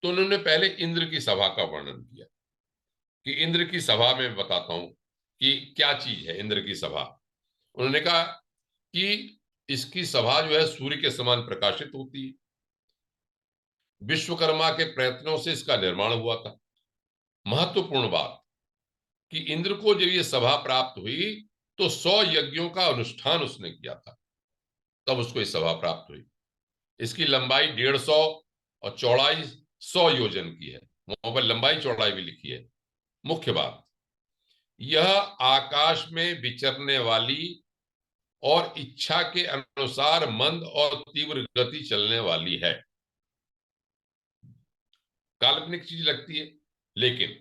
Speaker 2: तो उन्होंने पहले इंद्र की सभा का वर्णन किया कि इंद्र की सभा में बताता हूं कि क्या चीज है इंद्र की सभा। उन्होंने कहा कि इसकी सभा जो है सूर्य के समान प्रकाशित होती है। विश्वकर्मा के प्रयत्नों से इसका निर्माण हुआ था। महत्वपूर्ण बात कि इंद्र को जब ये सभा प्राप्त हुई तो 100 यज्ञों का अनुष्ठान उसने किया था, तब उसको ये सभा प्राप्त हुई। इसकी लंबाई 150 और चौड़ाई 100 योजन की है। वहां पर लंबाई चौड़ाई भी लिखी है। मुख्य बात, यह आकाश में विचरने वाली और इच्छा के अनुसार मंद और तीव्र गति चलने वाली है। काल्पनिक चीज लगती है, लेकिन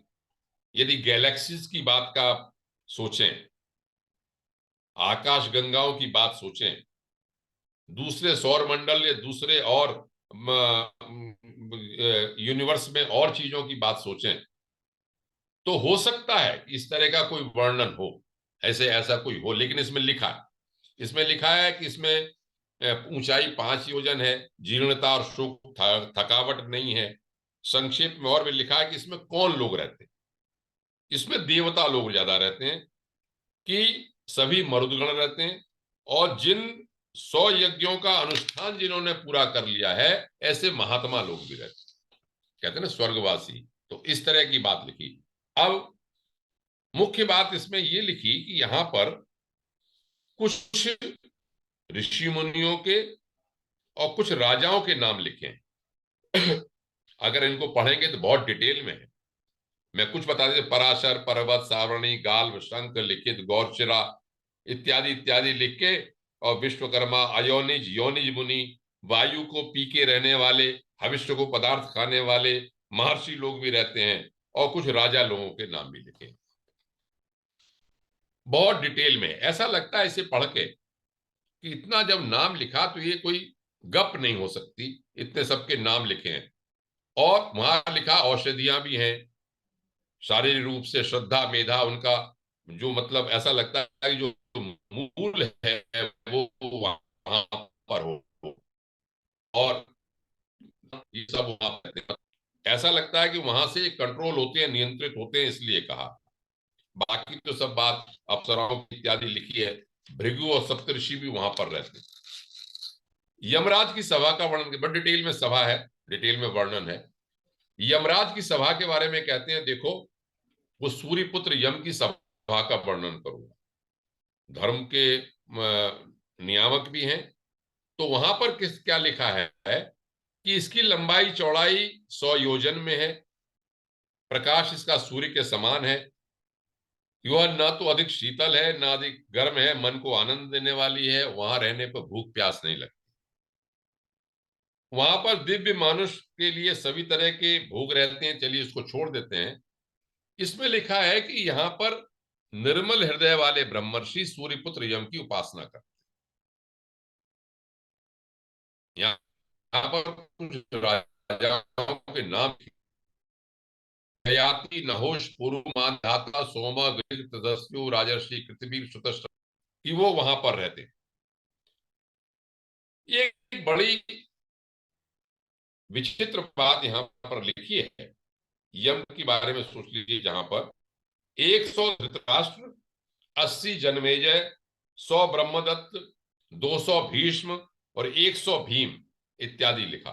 Speaker 2: यदि गैलेक्सीज की बात का आप सोचें, आकाश गंगाओं की बात सोचें, दूसरे सौर मंडल या दूसरे और यूनिवर्स में और चीजों की बात सोचें, तो हो सकता है इस तरह का कोई वर्णन हो, ऐसा कोई हो। लेकिन इसमें लिखा है कि इसमें ऊंचाई 5 योजन है, जीर्णता और शोक थकावट नहीं है। संक्षेप में और भी लिखा है कि इसमें कौन लोग रहते हैं। इसमें देवता लोग ज्यादा रहते हैं, कि सभी मरुदगण रहते हैं, और जिन 100 यज्ञों का अनुष्ठान जिन्होंने पूरा कर लिया है, ऐसे महात्मा लोग भी रहते हैं, कहते हैं ना स्वर्गवासी। तो इस तरह की बात लिखी। अब मुख्य बात इसमें यह लिखी कि यहां पर कुछ ऋषि मुनियों के और कुछ राजाओं के नाम लिखे हैं। अगर इनको पढ़ेंगे तो बहुत डिटेल में है। मैं कुछ बता देते, पराशर, पर्वत, सावरणी, गाल्व, शंख, लिखित, गौरशिरा इत्यादि इत्यादि लिख के, और विश्वकर्मा, अयोनिज, योनिज मुनि, वायु को पी के रहने वाले, हविष्य को पदार्थ खाने वाले महर्षि लोग भी रहते हैं, और कुछ राजा लोगों के नाम भी लिखे। बहुत डिटेल में। ऐसा लगता है इसे पढ़ के कि इतना जब नाम लिखा तो ये कोई गप नहीं हो सकती, इतने सबके नाम लिखे हैं। और वहां लिखा औषधियां भी हैं, शारीरिक रूप से श्रद्धा मेधा उनका जो, मतलब ऐसा लगता है कि जो मूल है वो वहां पर हो, और ये सब वहां पर ऐसा लगता है कि वहां से कंट्रोल होते हैं, नियंत्रित होते हैं, इसलिए कहा। बाकी तो सब बात अप्सराओं इत्यादि लिखी है। भृगु और सप्तऋषि भी वहां पर रहते हैं। यमराज की सभा का वर्णन, बड़ी डिटेल में सभा है, डिटेल में वर्णन है। यमराज की सभा के बारे में कहते हैं, देखो वो सूर्यपुत्र यम की सभा का वर्णन करूंगा। धर्म के नियामक भी हैं। तो वहां पर क्या लिखा है कि इसकी लंबाई चौड़ाई 100 योजन में है, प्रकाश इसका सूर्य के समान है, यह न तो अधिक शीतल है न अधिक गर्म है, मन को आनंद देने वाली है, वहां रहने पर भूख प्यास नहीं लगती। वहां पर दिव्य मानुष के लिए सभी तरह के भोग रहते हैं, चलिए इसको छोड़ देते हैं। इसमें लिखा है कि यहां पर निर्मल हृदय वाले ब्रह्मर्षि सूर्यपुत्र यम की उपासना करते हैं। यहाँ पर कुछ राजाओं के नाम, हयाति, नहोश, पुरुमान, धाता, सोमा, गृह, तदस्यु, राजर्षि, कृतवीर, सुतश्र, कि वो वहां पर रहते। ये एक बड़ी विचित्र बात यहां पर लिखी है यम के बारे में। सोच लीजिए, जहां पर 100 धृतराष्ट्र, 80 जन्मेजय, 100 ब्रह्मदत्त, 200 भीष्म और 100 भीम इत्यादि लिखा।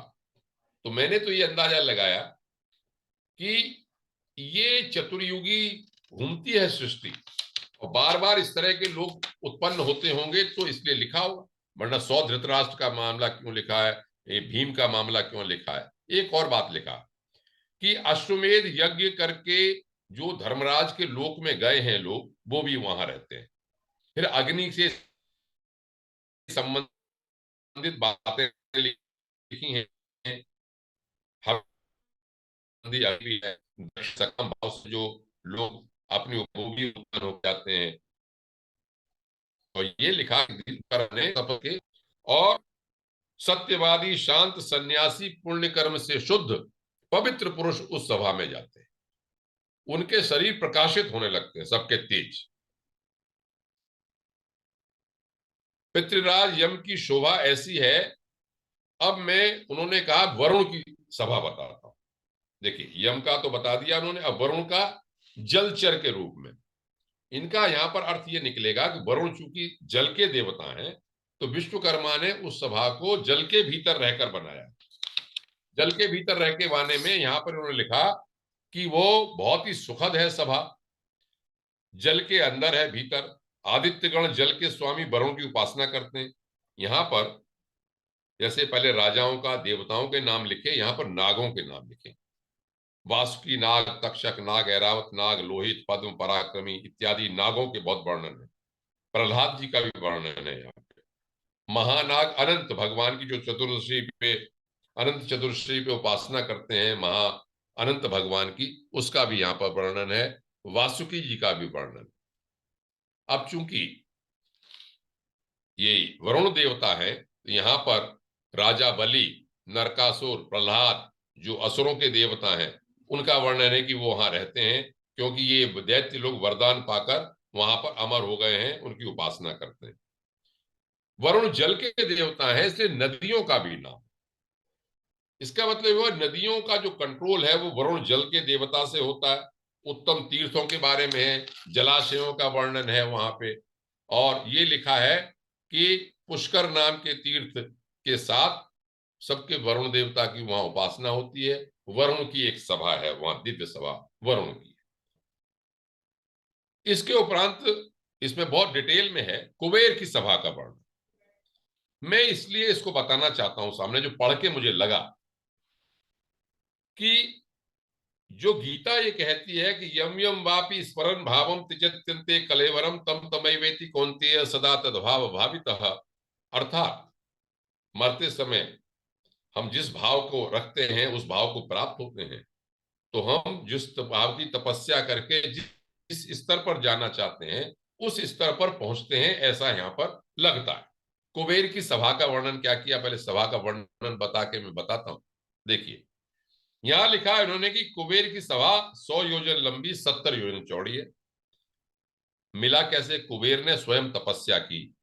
Speaker 2: तो मैंने तो ये अंदाजा लगाया कि ये चतुर्युगी घूमती है सृष्टि, और बार बार इस तरह के लोग उत्पन्न होते होंगे, तो इसलिए लिखा होगा। वरना 100 धृतराष्ट्र का मामला क्यों लिखा है, ये भीम का मामला क्यों लिखा है। एक और बात लिखा कि अश्वमेध यज्ञ करके जो धर्मराज के लोक में गए हैं लोग, वो भी वहां रहते हैं। फिर अग्नि से संबंधित बातें लिखी हैं, अग्नि है, सकम भाव से जो लोग अपनी उपभोगी उत्पन्न हो जाते हैं। और ये लिखा के, और सत्यवादी, शांत, सन्यासी, पुण्य कर्म से शुद्ध पवित्र पुरुष उस सभा में जाते हैं। उनके शरीर प्रकाशित होने लगते हैं, सबके तेज। पितृराज यम की शोभा ऐसी है। अब मैं, उन्होंने कहा वरुण की सभा बताता हूं। देखिए, यम का तो बता दिया उन्होंने, अब वरुण का जलचर के रूप में। इनका यहां पर अर्थ यह निकलेगा कि वरुण चूंकि जल के देवता हैं, तो विश्वकर्मा ने उस सभा को जल के भीतर रहकर बनाया। जल के भीतर रह के बाने में यहां पर उन्होंने लिखा कि वो बहुत ही सुखद है सभा, जल के अंदर है, भीतर। आदित्यगण जल के स्वामी वरुण की उपासना करते हैं। यहां पर जैसे पहले राजाओं का, देवताओं के नाम लिखे, यहाँ पर नागों के नाम लिखे। वासुकी नाग, तक्षक नाग, ऐरावत नाग, लोहित, पद्म, पराक्रमी इत्यादि नागों के बहुत वर्णन है। प्रहलाद जी का भी वर्णन है यहाँ पे। महानाग अनंत, भगवान की जो चतुर्दशी पे, अनंत चतुर्दशी पे उपासना करते हैं महा अनंत भगवान की, उसका भी यहाँ पर वर्णन है। वासुकी जी का भी वर्णन। अब चूंकि ये वरुण देवता है, तो यहाँ पर राजा बलि, नरकासुर, प्रहलाद जो असुरों के देवता हैं, उनका वर्णन है कि वो वहां रहते हैं, क्योंकि ये दैत्य लोग वरदान पाकर वहां पर अमर हो गए हैं, उनकी उपासना करते हैं। वरुण जल के देवता है, इसलिए नदियों का भी नाम। इसका मतलब हुआ नदियों का जो कंट्रोल है वो वरुण जल के देवता से होता है। उत्तम तीर्थों के बारे में है, जलाशयों का वर्णन है वहां पे। और ये लिखा है कि पुष्कर नाम के तीर्थ के साथ सबके वरुण देवता की वहां उपासना होती है। वरुण की एक सभा है वहां, दिव्य सभा वरुण की। इसके उपरांत इसमें बहुत डिटेल में है कुबेर की सभा का वर्णन। मैं इसलिए इसको बताना चाहता हूं सामने, जो पढ़ के मुझे लगा कि जो गीता ये कहती है कि यम यम वापि स्मरन भावम त्यजत्यन्ते कलेवरम तम तमैवेति कौन्तेय सदा तद्भाव भावितः। अर्थात मरते समय हम जिस भाव को रखते हैं उस भाव को प्राप्त होते हैं। तो हम जिस भाव की तपस्या करके जिस स्तर पर जाना चाहते हैं उस स्तर पर पहुंचते हैं, ऐसा यहाँ पर लगता है। कुबेर की सभा का वर्णन क्या किया, पहले सभा का वर्णन बता के मैं बताता हूं। देखिए यहां लिखा है उन्होंने कि कुबेर की सभा 100 योजन लंबी, 70 योजन चौड़ी है। मिला कैसे, कुबेर ने स्वयं तपस्या की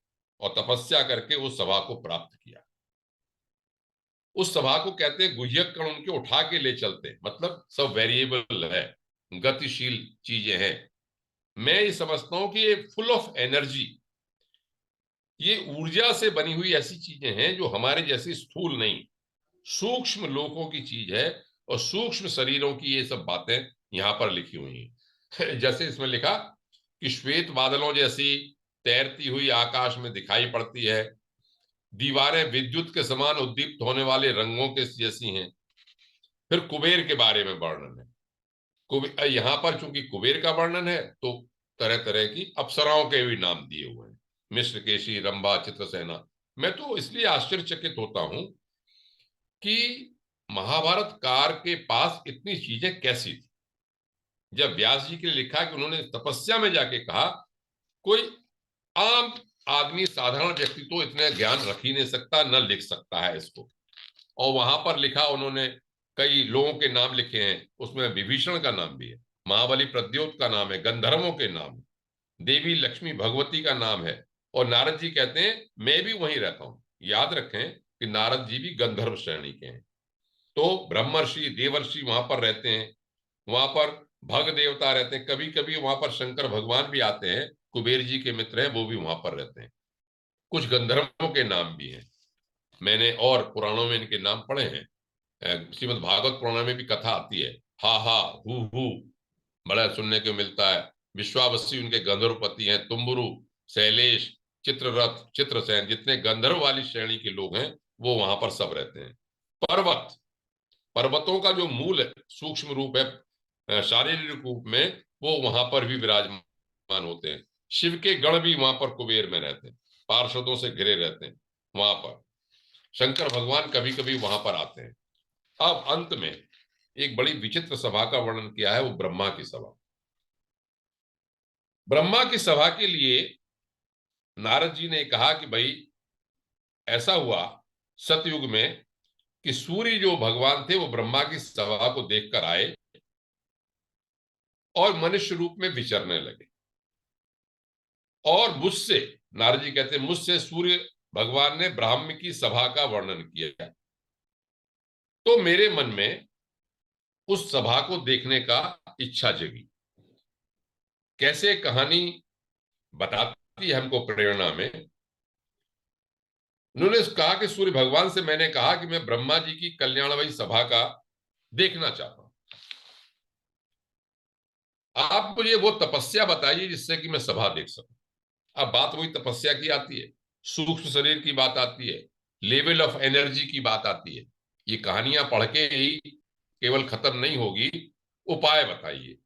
Speaker 2: और तपस्या करके उस सभा को प्राप्त किया। उस सभा को कहते हैं गुह्यक कण उनके उठा के ले चलते हैं, मतलब सब वेरिएबल है, गतिशील चीजें हैं। मैं ये समझता हूं कि ये फुल ऑफ एनर्जी, ये ऊर्जा से बनी हुई ऐसी चीजें हैं जो हमारे जैसी स्थूल नहीं, सूक्ष्म लोकों की चीज है। और सूक्ष्म शरीरों की ये सब बातें यहां पर लिखी हुई हैं। जैसे इसमें लिखा कि श्वेत बादलों जैसी तैरती हुई आकाश में दिखाई पड़ती है, दीवारें विद्युत के समान उद्दीप्त होने वाले रंगों के जैसी हैं। फिर कुबेर के बारे में वर्णन है। यहां पर चूंकि कुबेर का वर्णन है तो तरह तरह की अप्सराओं के भी नाम दिए हुए हैं, मिश्रकेशी, रंभा, चित्रसेना। मैं तो इसलिए आश्चर्यचकित होता हूं कि महाभारत कार के पास इतनी चीजें कैसी थी। जब व्यास जी के लिए लिखा कि उन्होंने तपस्या में जाके कहा, कोई आम आदमी, साधारण व्यक्ति तो इतना ज्ञान रख ही नहीं सकता, न लिख सकता है इसको। और वहां पर लिखा उन्होंने, कई लोगों के नाम लिखे हैं, उसमें विभीषण का नाम भी है, महाबली प्रद्योत का नाम है, गंधर्वों के नाम है, देवी लक्ष्मी भगवती का नाम है। और नारद जी कहते हैं मैं भी वहीं रहता हूं। याद रखें कि नारद जी भी गंधर्व श्रेणी के हैं। तो ब्रह्मर्षि, देवर्षि वहां पर रहते हैं, वहां पर भग देवता रहते हैं, कभी कभी वहां पर शंकर भगवान भी आते हैं, कुबेर जी के मित्र हैं, वो भी वहां पर रहते हैं। कुछ गंधर्वों के नाम भी हैं, मैंने और पुराणों में इनके नाम पढ़े हैं। श्रीमद् भागवत पुराण में भी कथा आती है, हा हा हु, बड़ा सुनने को मिलता है। विश्वावसी उनके गंधर्वपति हैं, तुम्बुरु, शैलेश, चित्ररथ, चित्रसेन, जितने गंधर्व वाली श्रेणी के लोग हैं वो वहां पर सब रहते हैं। पर्वत, पर्वतों का जो मूल सूक्ष्म रूप है शारीरिक रूप में, वो वहां पर भी विराजमान होते हैं। शिव के गण भी वहां पर कुबेर में रहते हैं, पार्षदों से घिरे रहते हैं वहां पर। शंकर भगवान कभी कभी वहां पर आते हैं। अब अंत में एक बड़ी विचित्र सभा का वर्णन किया है, वो ब्रह्मा की सभा। ब्रह्मा की सभा के लिए नारद जी ने कहा कि भाई ऐसा हुआ सतयुग में कि सूर्य जो भगवान थे वो ब्रह्मा की सभा को देखकर आए और मनुष्य रूप में विचरने लगे। और मुझसे, नारद जी कहते हैं, मुझसे सूर्य भगवान ने ब्राह्मण की सभा का वर्णन किया। तो मेरे मन में उस सभा को देखने का इच्छा जगी। कैसे कहानी बताती है हमको प्रेरणा में। उन्होंने कहा कि सूर्य भगवान से मैंने कहा कि मैं ब्रह्मा जी की कल्याणमयी सभा का देखना चाहता हूं, आप मुझे वो तपस्या बताइए जिससे कि मैं सभा देख सकूं। अब बात वही तपस्या की आती है, सूक्ष्म शरीर की बात आती है। लेवल ऑफ एनर्जी की बात आती है। ये कहानियां पढ़ के ही केवल खत्म नहीं होगी, उपाय बताइए।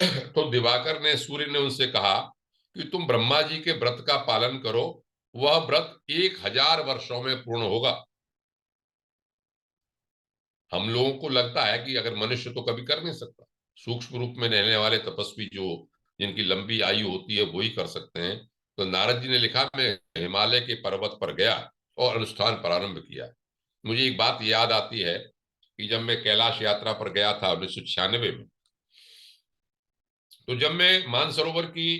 Speaker 2: तो दिवाकर ने, सूर्य ने उनसे कहा कि तुम ब्रह्मा जी के व्रत का पालन करो, वह व्रत 1000 वर्षों में पूर्ण होगा। हम लोगों को लगता है कि अगर मनुष्य तो कभी कर नहीं सकता, सूक्ष्म रूप में रहने वाले तपस्वी जो जिनकी लंबी आयु होती है वो ही कर सकते हैं। तो नारद जी ने लिखा, मैं हिमालय के पर्वत पर गया और अनुष्ठान प्रारंभ किया। मुझे एक बात याद आती है कि जब मैं कैलाश यात्रा पर गया था 1996 में, तो जब मैं मानसरोवर की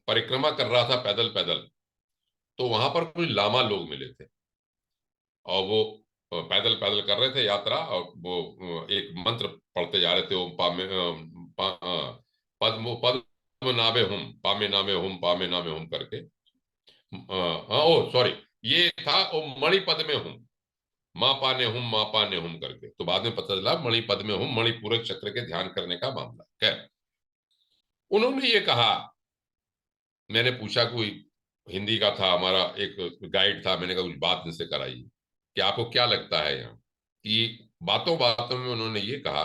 Speaker 2: परिक्रमा कर रहा था पैदल पैदल, तो वहां पर कुछ लामा लोग मिले थे और वो पैदल पैदल कर रहे थे यात्रा, और वो एक मंत्र पढ़ते जा रहे थे, ओम पामे पद्म पद्म नाभे हुम पामे नामे हुम पामे नामे हुम करके। हाँ, ओ सॉरी, ये था ओम मणि पद में हूं माँ पाने हुम माँ पाने हुम करके। तो बाद में पता चला मणि पद में हूं मणिपूरक चक्र के ध्यान करने का मामला। खैर, उन्होंने ये कहा, मैंने पूछा, कोई हिंदी का था, हमारा एक गाइड था, मैंने कहा कुछ बात इनसे कराइए कि आपको क्या लगता है यहाँ। कि बातों बातों में उन्होंने ये कहा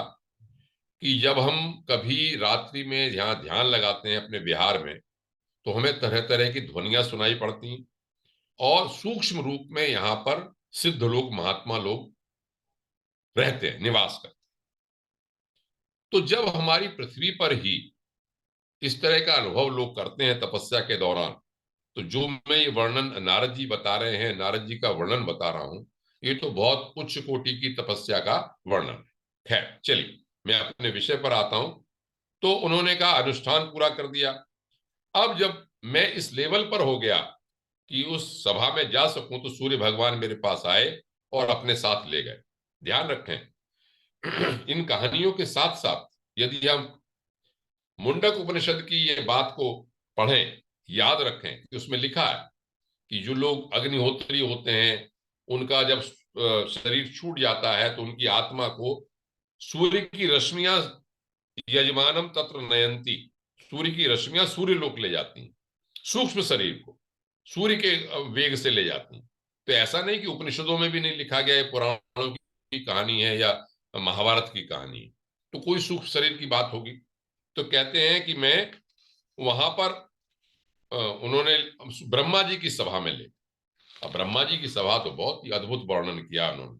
Speaker 2: कि जब हम कभी रात्रि में यहाँ ध्यान लगाते हैं अपने बिहार में, तो हमें तरह तरह की ध्वनियां सुनाई पड़ती हैं, और सूक्ष्म रूप में यहाँ पर सिद्ध लोग, महात्मा लोग रहते हैं, निवास करते हैं। तो जब हमारी पृथ्वी पर ही इस तरह का अनुभव लोग करते हैं तपस्या के दौरान, तो जो मैं ये वर्णन नारद जी बता रहे हैं, नारद जी का वर्णन बता रहा हूं, ये तो बहुत उच्च कोटि की तपस्या का वर्णन है। खैर चलिए, मैं अपने विषय पर आता हूं। तो उन्होंने कहा अनुष्ठान पूरा कर दिया। अब जब मैं इस लेवल पर हो गया कि उस सभा में जा सकूं, तो सूर्य भगवान मेरे पास आए और अपने साथ ले गए। ध्यान रखें, इन कहानियों के साथ साथ यदि हम मुंडक उपनिषद की ये बात को पढ़ें, याद रखें कि उसमें लिखा है कि जो लोग अग्निहोत्री होते हैं, उनका जब शरीर छूट जाता है तो उनकी आत्मा को सूर्य की रश्मियां यजमानम तत्र नयंती, सूर्य की रश्मियां सूर्य लोक ले जाती हैं, सूक्ष्म शरीर को सूर्य के वेग से ले जाती हैं। तो ऐसा नहीं कि उपनिषदों में भी नहीं लिखा गया है, पुराणों की कहानी है या महाभारत की कहानी है, तो कोई सूक्ष्म शरीर की बात होगी। तो कहते हैं कि मैं वहां पर उन्होंने ब्रह्मा जी की सभा में ले, अब ब्रह्मा जी की सभा तो बहुत ही अद्भुत वर्णन किया उन्होंने।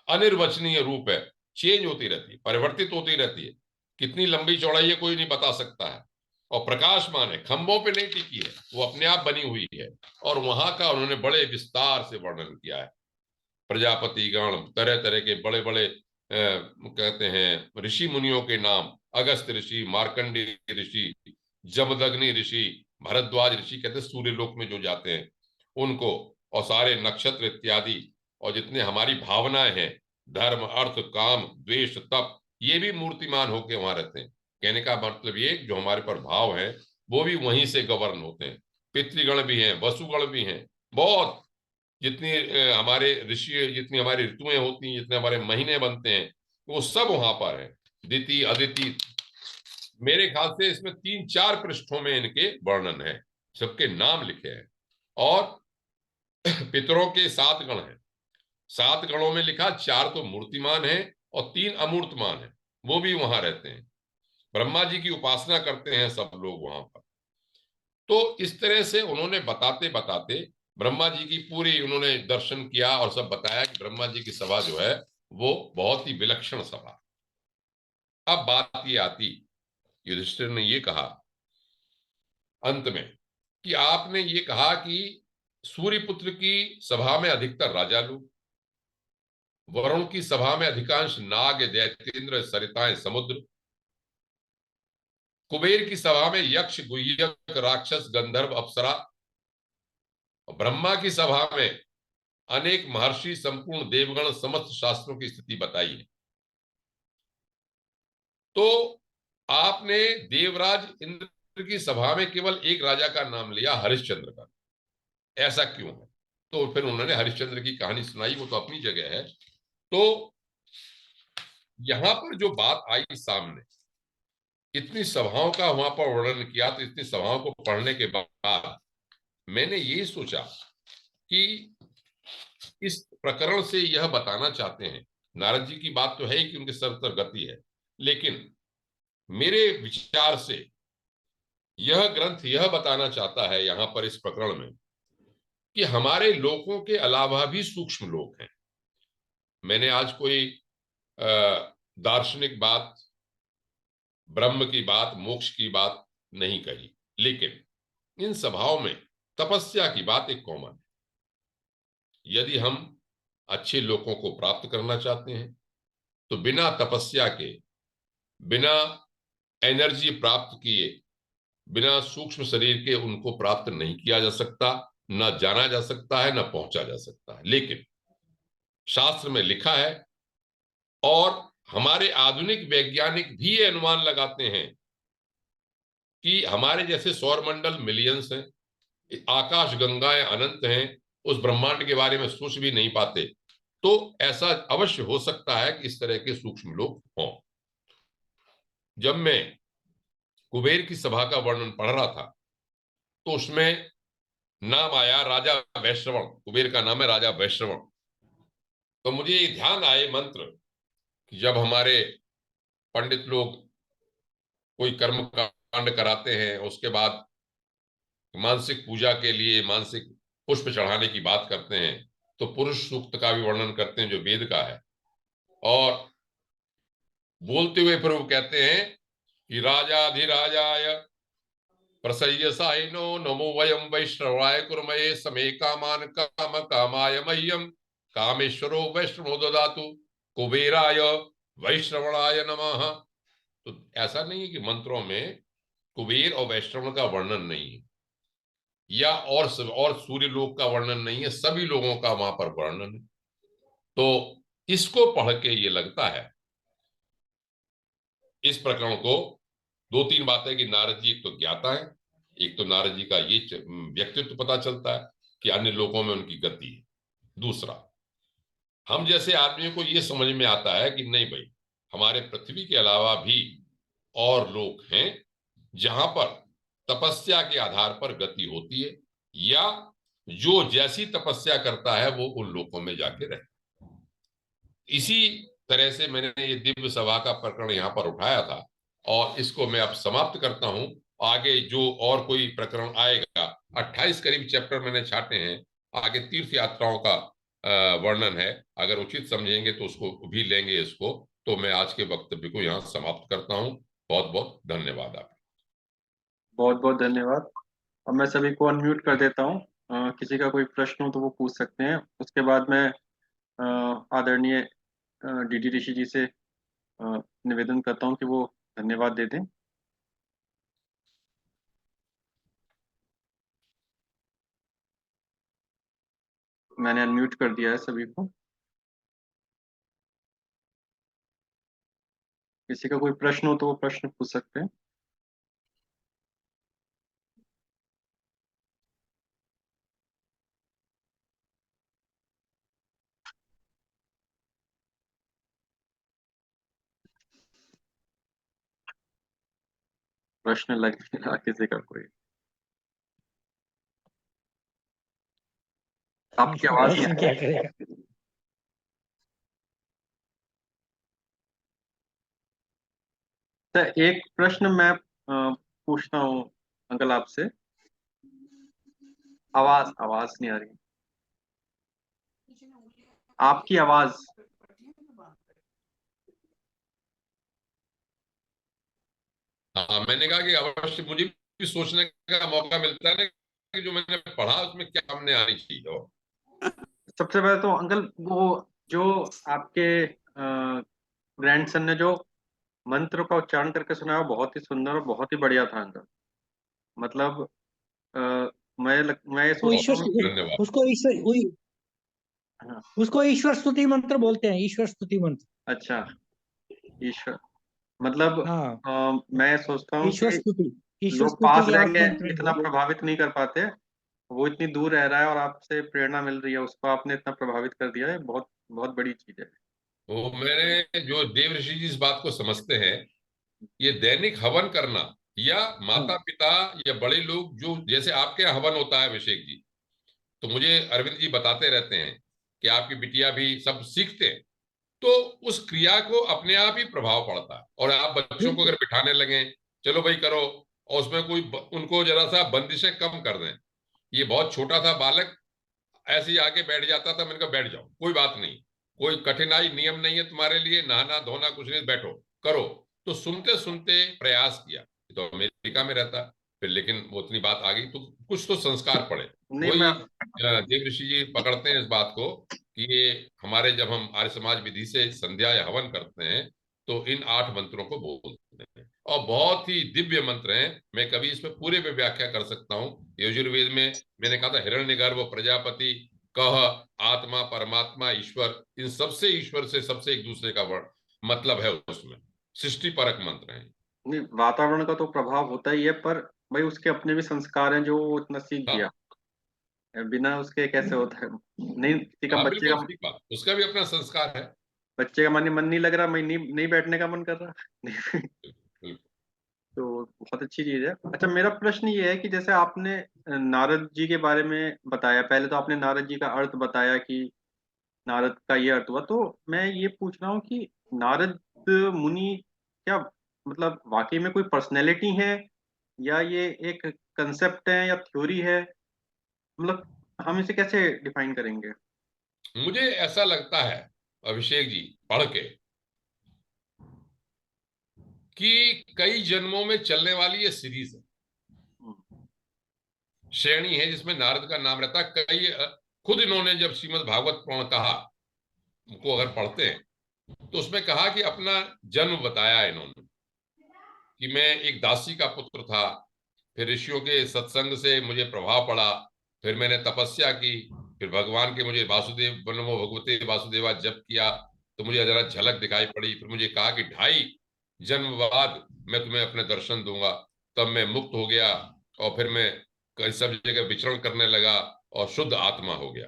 Speaker 2: अनिर्वचनीय रूप है, चेंज होती रहती है, परिवर्तित होती रहती है, कितनी लंबी चौड़ाई है कोई नहीं बता सकता है, और प्रकाशमान है, खंभों पे नहीं टिकी है, वो अपने आप बनी हुई है। और वहां का उन्होंने बड़े विस्तार से वर्णन किया है। प्रजापति गण, तरह तरह के बड़े बड़े कहते हैं ऋषि मुनियों के नाम, अगस्त ऋषि, मार्कंडी ऋषि, जमदग्नि ऋषि, भरद्वाज ऋषि, कहते सूर्य लोक में जो जाते हैं उनको, और सारे नक्षत्र इत्यादि, और जितने हमारी भावनाएं हैं, धर्म अर्थ काम द्वेष तप, ये भी मूर्तिमान होके वहां रहते हैं। कहने का मतलब ये, जो हमारे पर भाव है वो भी वहीं से गवर्न होते हैं। पितृगण भी हैं, वसुगण भी हैं, बहुत, जितनी हमारे ऋषि, जितनी हमारी ऋतुएं होती हैं, जितने हमारे महीने बनते हैं, वो सब वहां पर है। दिति अदिति, मेरे ख्याल से इसमें 3-4 पृष्ठों में इनके वर्णन है, सबके नाम लिखे हैं। और पितरों के 7 गण हैं, 7 गणों में लिखा 4 तो मूर्तिमान है और 3 अमूर्तमान है, वो भी वहां रहते हैं। ब्रह्मा जी की उपासना करते हैं सब लोग वहां पर। तो इस तरह से उन्होंने बताते बताते ब्रह्मा जी की पूरी उन्होंने दर्शन किया और सब बताया कि ब्रह्मा जी की सभा जो है वो बहुत ही विलक्षण सभा। अब बात ये आती, युधिष्ठिर ने ये कहा अंत में कि आपने ये कहा कि सूर्यपुत्र की सभा में अधिकतर राजा लोग, वरुण की सभा में अधिकांश नाग दैत्येंद्र सरिताएं समुद्र, कुबेर की सभा में यक्ष गुह्यक राक्षस गंधर्व अप्सरा, ब्रह्मा की सभा में अनेक महर्षि संपूर्ण देवगण समस्त शास्त्रों की स्थिति बताई है। तो आपने देवराज इंद्र की सभा में केवल एक राजा का नाम लिया, हरिश्चंद्र का, ऐसा क्यों है? तो फिर उन्होंने हरिश्चंद्र की कहानी सुनाई, वो तो अपनी जगह है। तो यहां पर जो बात आई सामने, इतनी सभाओं का वहां पर वर्णन किया, तो इतनी सभाओं को पढ़ने के बाद मैंने ये सोचा कि इस प्रकरण से यह बताना चाहते हैं, नारद जी की बात तो है ही कि उनके सर्वत्र गति है, लेकिन मेरे विचार से यह ग्रंथ यह बताना चाहता है यहां पर इस प्रकरण में कि हमारे लोकों के अलावा भी सूक्ष्म लोक हैं। मैंने आज कोई दार्शनिक बात, ब्रह्म की बात, मोक्ष की बात नहीं कही, लेकिन इन सभाओं में तपस्या की बात एक कॉमन है। यदि हम अच्छे लोगों को प्राप्त करना चाहते हैं तो बिना तपस्या के, बिना एनर्जी प्राप्त किए, बिना सूक्ष्म शरीर के उनको प्राप्त नहीं किया जा सकता, न जाना जा सकता है, न पहुंचा जा सकता है। लेकिन शास्त्र में लिखा है और हमारे आधुनिक वैज्ञानिक भी ये अनुमान लगाते हैं कि हमारे जैसे सौर मंडल मिलियंस हैं, आकाश गंगाएं अनंत हैं, उस ब्रह्मांड के बारे में सोच भी नहीं पाते, तो ऐसा अवश्य हो सकता है कि इस तरह के सूक्ष्म लोग हों। जब मैं कुबेर की सभा का वर्णन पढ़ रहा था तो उसमें नाम आया राजा वैश्रवण, कुबेर का नाम है राजा वैश्रवण। तो मुझे ये ध्यान आए मंत्र कि जब हमारे पंडित लोग कोई कर्म कांड कराते हैं, उसके बाद मानसिक पूजा के लिए मानसिक पुष्प चढ़ाने की बात करते हैं, तो पुरुष सूक्त का भी वर्णन करते हैं जो वेद का है, और बोलते हुए फिर वो कहते हैं कि राजाधिराजाय प्रसय्यसायिनो नमो वयम वैष्णवाय कुर्मये समे कामान काम कामाय मह्यम कामेश्वरो वैष्णवो ददातु कुबेराय वैष्णवणाय नमः। तो ऐसा नहीं है कि मंत्रों में कुबेर और वैष्णव का वर्णन नहीं है, या और सूर्य लोक का वर्णन नहीं है, सभी लोगों का वहां पर वर्णन है। तो इसको पढ़ के ये लगता है, इस प्रकरण को दो तीन बातें कि नारद जी एक तो ज्ञाता है, एक तो नारद जी का ये व्यक्तित्व पता चलता है कि अन्य लोगों में उनकी गति है। दूसरा, हम जैसे आदमियों को ये समझ में आता है कि नहीं भाई, हमारे पृथ्वी के अलावा भी और लोग हैं जहां पर तपस्या के आधार पर गति होती है, या जो जैसी तपस्या करता है वो उन लोकों में जाके रहता है। इसी तरह से मैंने ये दिव्य सभा का प्रकरण यहाँ पर उठाया था और इसको मैं अब समाप्त करता हूं। आगे जो और कोई प्रकरण आएगा, 28 करीब चैप्टर मैंने छाटे हैं, आगे तीर्थ यात्राओं का वर्णन है, अगर उचित समझेंगे तो उसको भी लेंगे इसको। तो मैं आज के वक्तव्य को यहाँ समाप्त करता हूँ। बहुत बहुत धन्यवाद आपका।
Speaker 1: बहुत बहुत धन्यवाद। अब मैं सभी को अनम्यूट कर देता हूँ। किसी का कोई प्रश्न हो तो वो पूछ सकते हैं। उसके बाद मैं आदरणीय डीडी ऋषि जी से निवेदन करता हूँ कि वो धन्यवाद दे दें। मैंने अनम्यूट कर दिया है सभी को। किसी का कोई प्रश्न हो तो वो प्रश्न पूछ सकते हैं। प्रश्न लग किसी का कोई? आपकी आवाज
Speaker 4: प्रश्न क्या करेगा?
Speaker 1: तो एक प्रश्न मैं पूछता हूँ अंकल आपसे। आवाज आवाज नहीं आ रही आपकी आवाज।
Speaker 2: हाँ, मैंने कहा कि अवश्य मुझे भी सोचने का मौका मिलता है ना कि जो मैंने पढ़ा उसमें क्या सामने आनी चाहिए। और
Speaker 1: सबसे पहले तो अंकल वो जो आपके ग्रैंडसन ने जो मंत्र का उच्चारण करके सुनाया बहुत ही सुंदर और बहुत ही बढ़िया था अंकल। मतलब अ, मैं ये
Speaker 4: वो
Speaker 1: सोचता हूँ।
Speaker 2: धन्यवाद।
Speaker 1: हाँ,
Speaker 4: उसको ईश्वर स्तुति मंत्र बोलते हैं, ईश्वर स्तुति मंत्र।
Speaker 1: अच्छा, ईश्वर मतलब
Speaker 4: हाँ,
Speaker 1: मैं सोचता हूँ
Speaker 4: ईश्वर
Speaker 1: कि
Speaker 4: स्तुति, ईश्वर
Speaker 1: लोग
Speaker 4: स्तुति
Speaker 1: पास
Speaker 4: के
Speaker 1: रह
Speaker 4: आप
Speaker 1: के
Speaker 4: मंत्र
Speaker 1: इतना
Speaker 4: हैं।
Speaker 1: प्रभावित नहीं कर पाते। वो इतनी दूर रह रहा है और आपसे प्रेरणा मिल रही है, उसको आपने इतना प्रभावित कर दिया है। बहुत बहुत बड़ी चीज है।
Speaker 2: तो मैंने जो देव ऋषि जी इस बात को समझते हैं, ये दैनिक हवन करना, या
Speaker 4: हाँ,
Speaker 2: माता पिता या बड़े लोग जो जैसे आपके यहाँ हवन होता है अभिषेक जी, तो मुझे अरविंद जी बताते रहते हैं कि आपकी बिटिया भी सब सीखते हैं, तो उस क्रिया को अपने आप ही प्रभाव पड़ता है। और आप बच्चों को अगर बिठाने लगे, चलो भाई करो, और उसमें कोई उनको जरा सा बंदिशें कम कर दें। ये बहुत छोटा था बालक, ऐसे ही आके बैठ जाता था, मैंने कहा बैठ जाओ, कोई बात नहीं, कोई कठिनाई नियम नहीं है तुम्हारे लिए, नहाना धोना कुछ नहीं, बैठो करो। तो सुनते सुनते प्रयास किया। तो अमेरिका में रहता फिर, लेकिन वो उतनी बात आ गई तो कुछ तो संस्कार पड़े।
Speaker 1: नहीं
Speaker 2: वही
Speaker 1: मैं
Speaker 2: देव ऋषि जी पकड़ते हैं इस बात को कि ये हमारे, जब हम आर्य समाज विधि से संध्या या हवन करते हैं तो इन 8 मंत्रों को बोलते हैं, और बहुत ही दिव्य मंत्र हैं। मैं कभी इसमें पूरे पे व्याख्या कर सकता हूँ। यजुर्वेद में मैंने कहा था हिरण्यगर्भ, प्रजापति, कह, आत्मा, परमात्मा, ईश्वर, इन सबसे ईश्वर से सबसे एक दूसरे का वर्ण मतलब है, उसमें सृष्टि परक मंत्र है।
Speaker 1: नहीं, वातावरण का तो प्रभाव होता ही है, पर भाई उसके अपने भी संस्कार हैं जो वो इतना सीख गया,
Speaker 2: हाँ
Speaker 1: बिना उसके कैसे होता है। नहीं, किसी का
Speaker 2: हाँ,
Speaker 1: बच्चे
Speaker 2: बिल्कुल
Speaker 1: का
Speaker 2: ठीक बात, उसका भी अपना संस्कार है।
Speaker 1: मन नहीं लग रहा, मैं नहीं बैठने का मन कर रहा।
Speaker 2: बिल्कुल।
Speaker 1: तो बहुत अच्छी चीज है। अच्छा, मेरा प्रश्न ये है कि जैसे आपने नारद जी के बारे में बताया, पहले तो आपने नारद जी का अर्थ बताया कि नारद का ये अर्थ हुआ, तो मैं ये पूछ रहा हूँ कि नारद मुनि क्या मतलब वाकई में कोई पर्सनैलिटी है, या ये एक कंसेप्ट है या थ्योरी है, मतलब हम इसे कैसे डिफाइन करेंगे?
Speaker 2: मुझे ऐसा लगता है अभिषेक जी, पढ़ के, कि कई जन्मों में चलने वाली ये सीरीज है, श्रेणी है जिसमें नारद का नाम रहता है। कई खुद इन्होंने जब श्रीमद् भागवत पुराण कहा, को अगर पढ़ते हैं तो उसमें कहा कि अपना जन्म बताया इन्होंने, कि मैं एक दासी का पुत्र था, फिर ऋषियों के सत्संग से मुझे प्रभाव पड़ा, फिर मैंने तपस्या की, फिर भगवान के मुझे वासुदेव नमो भगवते वासुदेवा जप किया, तो मुझे जरा झलक दिखाई पड़ी। फिर मुझे कहा कि 2.5 जन्म बाद मैं तुम्हें अपने दर्शन दूंगा। तब मैं मुक्त हो गया, और फिर मैं कई सब जगह विचरण करने लगा और शुद्ध आत्मा हो गया।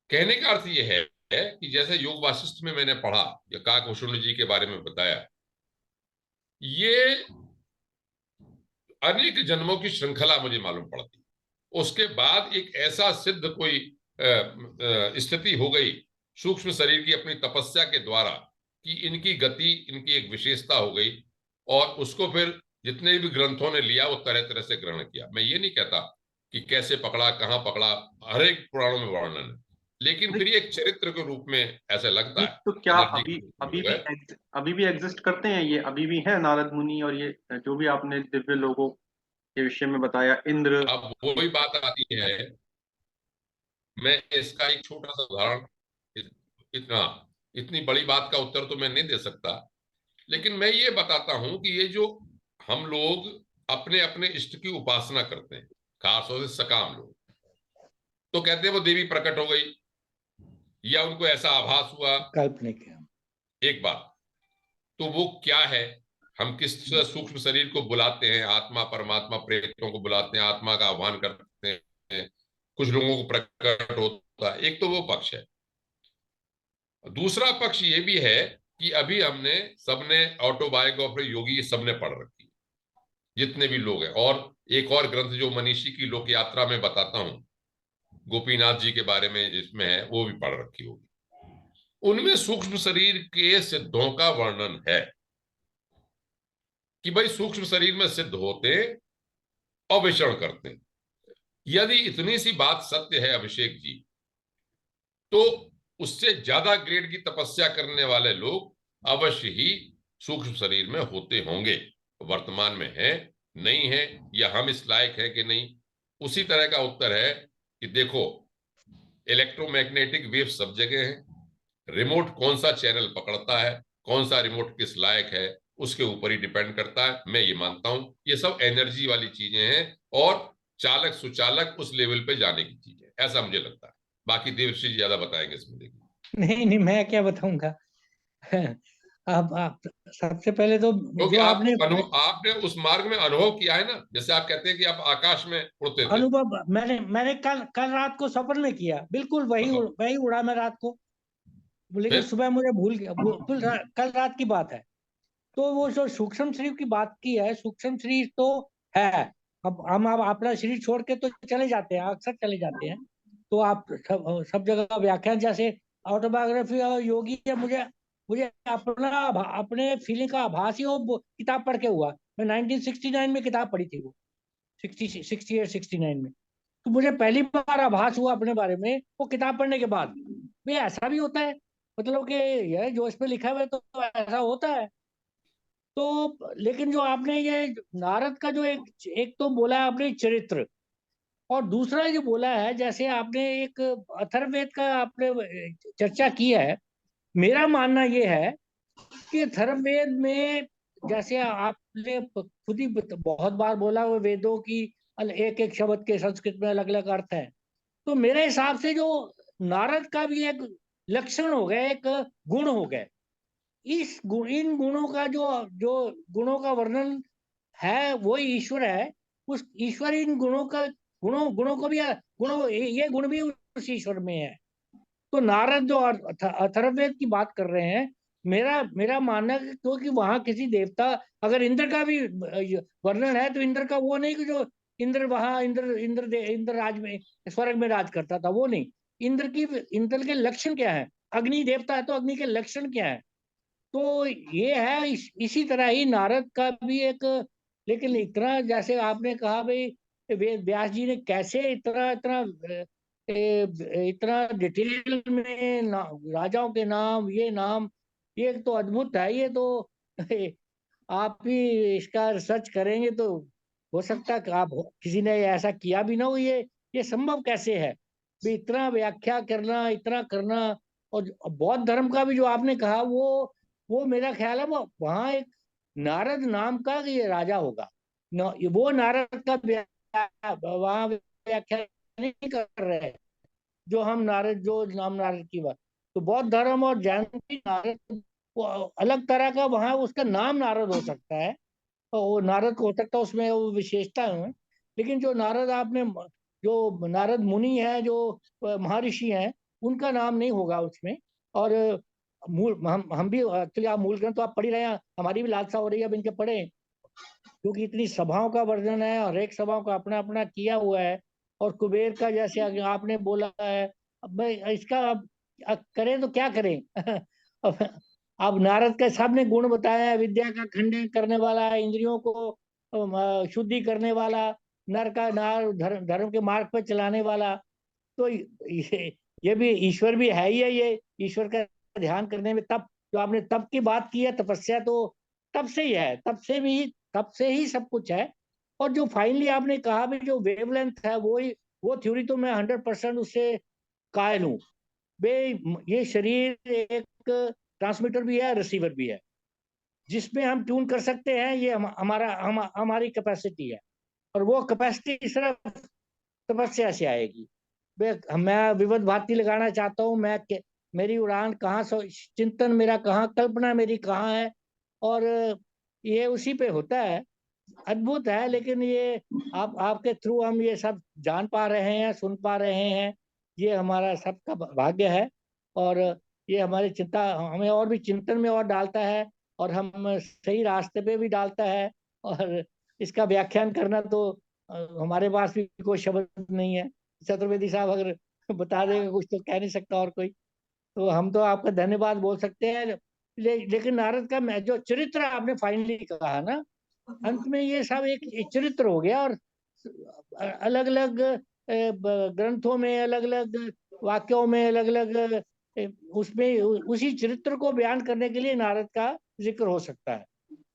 Speaker 2: कहने का अर्थ यह है कि जैसे योग वासिष्ठ में मैंने पढ़ा या काकभूषण जी के बारे में बताया, ये अनेक जन्मों की श्रृंखला मुझे मालूम पड़ती। उसके बाद एक ऐसा सिद्ध कोई स्थिति हो गई सूक्ष्म शरीर की अपनी तपस्या के द्वारा, कि इनकी गति, इनकी एक विशेषता हो गई, और उसको फिर जितने भी ग्रंथों ने लिया वो तरह तरह से ग्रहण किया। मैं ये नहीं कहता कि कैसे पकड़ा, कहाँ पकड़ा, हर एक पुराणों में वर्णन है, लेकिन फिर ये एक चरित्र के रूप में ऐसा लगता
Speaker 1: नहीं,
Speaker 2: है,
Speaker 1: तो क्या
Speaker 2: एनर्जी
Speaker 1: अभी
Speaker 2: के लोग है।
Speaker 1: अभी भी एग्जिस्ट करते हैं, ये अभी भी है नारद मुनि, और ये जो भी आपने दिव्य लोगों के विषय में बताया, इंद्र।
Speaker 2: अब वही बात आती है, मैं इसका एक छोटा सा उदाहरण, इतना इतनी बड़ी बात का उत्तर तो मैं नहीं दे सकता, लेकिन मैं ये बताता हूं कि ये जो हम लोग अपने अपने इष्ट की उपासना करते हैं, खासतौर से सकाम लोग, तो कहते हैं वो देवी प्रकट हो गई, या उनको ऐसा आभास हुआ।
Speaker 4: काल्पनिक है।
Speaker 2: एक बात, तो वो क्या है, हम किस सूक्ष्म शरीर को बुलाते हैं, आत्मा, परमात्मा, प्रेतों को बुलाते हैं, आत्मा का आह्वान करते हैं, कुछ लोगों को प्रकट होता है। एक तो वो पक्ष है। दूसरा पक्ष ये भी है कि अभी हमने सबने ऑटोबायोग्राफी योगी सबने पढ़ रखी है, जितने भी लोग हैं, और एक और ग्रंथ जो मनीषी की लोक यात्रा में बताता हूं, गोपीनाथ जी के बारे में जिसमें है, वो भी पढ़ रखी होगी। उनमें सूक्ष्म शरीर के सिद्धों का वर्णन है कि भाई सूक्ष्म शरीर में सिद्ध होते और विचरण करते। यदि इतनी सी बात सत्य है अभिषेक जी, तो उससे ज्यादा ग्रेड की तपस्या करने वाले लोग अवश्य ही सूक्ष्म शरीर में होते होंगे। वर्तमान में है, नहीं है, या हम इस लायक है कि नहीं। उसी तरह का उत्तर है कि देखो, इलेक्ट्रोमैग्नेटिक वेव सब जगह है, रिमोट कौन सा चैनल पकड़ता है, कौन सा रिमोट किस लायक है, उसके ऊपर ही डिपेंड करता है। मैं ये मानता हूं ये सब एनर्जी वाली चीजें हैं, और चालक सुचालक उस लेवल पे जाने की चीज है, ऐसा मुझे लगता है। बाकी देवश्री जी ज्यादा बताएंगे इसमें, देखिए।
Speaker 4: नहीं नहीं, मैं क्या बताऊंगा। आप सबसे पहले तो
Speaker 2: क्योंकि
Speaker 4: जो आपने
Speaker 2: आपने उस मार्ग में अनुभव किया है ना, जैसे आप कहते हैं कि आप आकाश में उड़ते थे।
Speaker 4: अनुभव, मैंने कल कल रात को सफर में किया, बिल्कुल
Speaker 2: बताओ
Speaker 4: वही उड़ा मैं रात को, लेकिन
Speaker 2: फिर।
Speaker 4: सुबह मुझे भूल गया। कल रात की बात है। तो वो जो सूक्ष्म शरीर की बात की है, सूक्ष्म शरीर तो है। अब हम अपना शरीर छोड़ के तो चले जाते हैं, अक्सर चले जाते हैं। तो आप सब जगह व्याख्यान, जैसे ऑटोबायोग्राफी और योगी है, मुझे मुझे अपने फीलिंग का आभास ही वो किताब पढ़ के हुआ। मैं 1969 में किताब पढ़ी थी, वो 68-69 में। तो मुझे पहली बार आभास हुआ अपने बारे में वो किताब पढ़ने के बाद, भाई ऐसा भी होता है, मतलब कि यह जो इसमें लिखा हुआ है तो ऐसा होता है। तो लेकिन जो आपने ये नारद का जो एक तो बोला है आपने चरित्र, और दूसरा जो बोला है, जैसे आपने एक अथर्ववेद का आपने चर्चा की है। मेरा मानना ये है कि अथर्ववेद में, जैसे आपने खुद ही बहुत बार बोला, वो वेदों की एक एक शब्द के संस्कृत में अलग अलग अर्थ है। तो मेरे हिसाब से जो नारद का भी एक लक्षण हो गया, एक गुण हो गया। इन गुणों का जो गुणों का वर्णन है वही ईश्वर है। उस ईश्वर इन गुणों का गुणों गुणों को भी गुणों ये गुण भी उस ईश्वर में है। तो नारद जो अथर्ववेद की बात कर रहे हैं, मेरा मेरा मानना है, क्योंकि वहां किसी देवता, अगर इंद्र का भी वर्णन है तो इंद्र का वो नहीं कि जो इंद्र वहां इंद्र राज में, स्वर्ग में राज करता था, वो नहीं। इंद्र के लक्षण क्या है? अग्नि देवता है तो अग्नि के लक्षण क्या है? तो ये है, इसी तरह ही नारद का भी एक, लेकिन इतना जैसे आपने कहा भाई, व्यास जी ने कैसे इतना इतना इतना डिटेल में राजाओं के नाम, ये नाम, ये तो अद्भुत है। ये तो आप भी इसका रिसर्च करेंगे तो हो सकता है कि आप किसी ने ऐसा किया भी ना हो। ये संभव कैसे है भी, इतना व्याख्या करना, इतना करना। और बौद्ध धर्म का भी जो आपने कहा, वो मेरा ख्याल है वो वहां एक नारद नाम का ये राजा होगा। वो नारद का वहां व्याख्या नहीं कर रहे हैं, जो हम नारद, जो नाम नारद की बात। तो बौद्ध धर्म और जैन भी नारद वो अलग तरह का, वहां उसका नाम नारद हो सकता है, और वो नारद को हो सकता है, उसमें वो विशेषता है। लेकिन जो नारद आपने, जो नारद मुनि है, जो महर्षि हैं, उनका नाम नहीं होगा उसमें। और मूल हम भी एक्चुअली, आप मूल ग्रंथ तो आप पढ़ ही रहे हैं, हमारी भी लालसा हो रही है अब इनके पढ़े, क्योंकि इतनी सभाओं का वर्णन है और एक सभाओं का अपना अपना किया हुआ है। और कुबेर का जैसे आपने बोला है, अब भाई इसका अब करें तो क्या करें? अब नारद के सबने गुण बताया है, विद्या का खंडन करने वाला है, इंद्रियों को शुद्धि करने वाला, नर का नार धर्म के मार्ग पर चलाने वाला। तो ये भी ईश्वर भी है ही है। ये ईश्वर का ध्यान करने में, तप जो आपने तप की बात की है, तपस्या तो तब से ही है, तब से ही सब कुछ है। और जो फाइनली आपने कहा भी, जो वेवलेंथ है, वो थ्योरी तो मैं 100% उससे कायल हूँ। बे ये शरीर एक ट्रांसमीटर भी है, रिसीवर भी है, जिसमें हम ट्यून कर सकते हैं। ये हमारी कैपेसिटी है, और वो कैपेसिटी सिर्फ तपस्या से आएगी। मैं विविध भांति लगाना चाहता हूँ, मेरी उड़ान कहाँ से, चिंतन मेरा कहाँ, कल्पना मेरी कहाँ है, और ये उसी पे होता है। अद्भुत है। लेकिन ये आपके थ्रू हम ये सब जान पा रहे हैं, सुन पा रहे हैं, ये हमारा सबका भाग्य है। और ये हमारी चिंता, हमें और भी चिंतन में और डालता है, और हम सही रास्ते पे भी डालता है। और इसका व्याख्यान करना तो हमारे पास भी कोई शब्द नहीं है। चतुर्वेदी साहब अगर बता देंगे कुछ, तो कह नहीं सकता और कोई। तो हम तो आपका धन्यवाद बोल सकते हैं। लेकिन नारद का जो चरित्र आपने फाइनली कहा ना, अंत में ये सब एक चरित्र हो गया। और अलग अलग ग्रंथों में, अलग अलग वाक्यों में, अलग अलग उसमें उसी चरित्र को बयान करने के लिए नारद का जिक्र हो सकता है।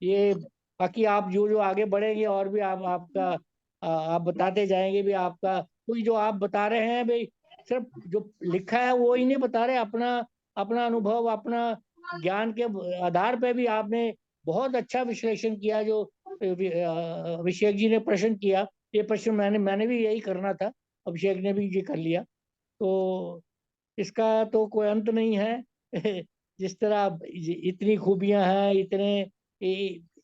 Speaker 4: ये बाकी आप जो जो आगे बढ़ेंगे, और भी आप बताते जाएंगे भी। आपका कोई जो आप बता रहे हैं भाई, सिर्फ जो लिखा है वो ही नहीं बता रहे, अपना अपना अनुभव, अपना ज्ञान के आधार पे भी आपने बहुत अच्छा विश्लेषण किया। जो अभिषेक जी ने प्रश्न किया, ये प्रश्न मैंने भी यही करना था, अभिषेक ने भी ये कर लिया। तो इसका तो कोई अंत नहीं है। जिस तरह इतनी खूबियां हैं,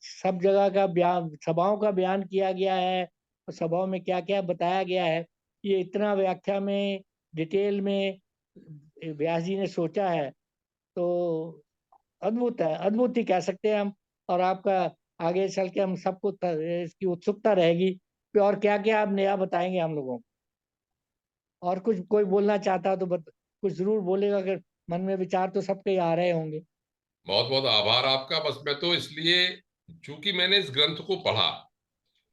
Speaker 4: सब जगह का बयान, सभाओं का बयान किया गया है, और सभाओं में क्या क्या बताया गया है, ये इतना व्याख्या में, डिटेल में व्यास जी ने सोचा है। तो अद्भुत है, अद्भुत ही कह सकते हैं हम। और आपका आगे चल के हम सबको इसकी उत्सुकता रहेगी कि और क्या क्या आप नया बताएंगे हम लोगों को। और कुछ कोई बोलना चाहता तो कुछ जरूर बोलेगा, अगर मन में विचार तो सबके आ रहे होंगे।
Speaker 2: बहुत बहुत आभार आपका। बस मैं तो इसलिए, चूंकि मैंने इस ग्रंथ को पढ़ा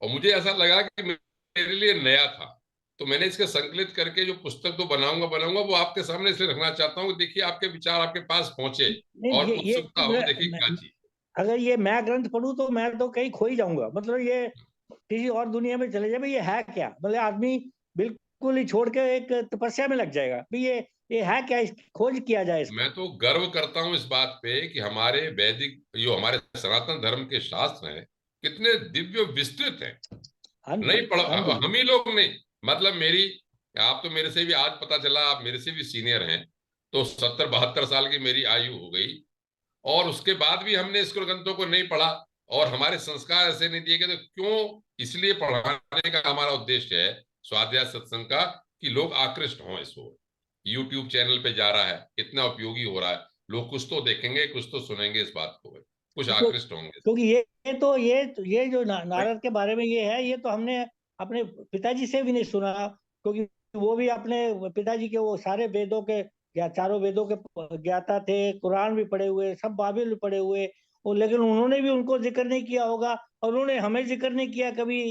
Speaker 2: और मुझे ऐसा लगा कि मेरे लिए नया था, तो मैंने इसके संकलित करके जो पुस्तक तो बनाऊंगा वो आपके सामने इसलिए रखना चाहता हूँ कि देखिए आपके विचार आपके पास पहुंचे
Speaker 4: नहीं,
Speaker 2: और उत्सुकता हो देखिए क्या चीज।
Speaker 4: अगर ये मैं ग्रंथ पढ़ूं तो मैं तो कहीं खो ही जाऊंगा, मतलब ये किसी और दुनिया में चले जाए भाई ये है क्या, मतलब आदमी बिल्कुल ही छोड़ के एक तपस्या में लग जाएगा भाई ये है क्या, खोज किया जाए इसका।
Speaker 2: मैं तो गर्व करता हूं इस बात पे कि हमारे वैदिक, जो हमारे सनातन धर्म के शास्त्र हैं, कितने दिव्य विस्तृत हैं। नहीं पढ़ा हम ही लोग नहीं, मतलब आप तो मेरे से भी, आज पता चला आप मेरे से भी सीनियर हैं, तो 70-72 साल की मेरी आयु हो गई और उसके बाद भी हमने इस ग्रंथों को नहीं पढ़ा और हमारे संस्कार ऐसे नहीं दिए गए। तो क्यों? इसलिए पढ़ाने का हमारा उद्देश्य है स्वाध्याय सत्संग का, कि लोग आकृष्ट हों इसको। YouTube चैनल पे जा रहा है, इतना उपयोगी हो रहा है, लोग कुछ तो देखेंगे, कुछ तो सुनेंगे इस बात को, कुछ आकृष्ट होंगे।
Speaker 4: क्योंकि ये जो नारद के बारे में ये है, ये तो हमने अपने पिताजी से भी नहीं सुना, क्योंकि वो भी अपने पिताजी के वो सारे वेदों के या चारों वेदों के ज्ञाता थे, कुरान भी पढ़े हुए, सब बाइबल भी पढ़े हुए, और लेकिन उन्होंने भी उनको जिक्र नहीं किया होगा और उन्होंने हमें जिक्र नहीं किया कभी।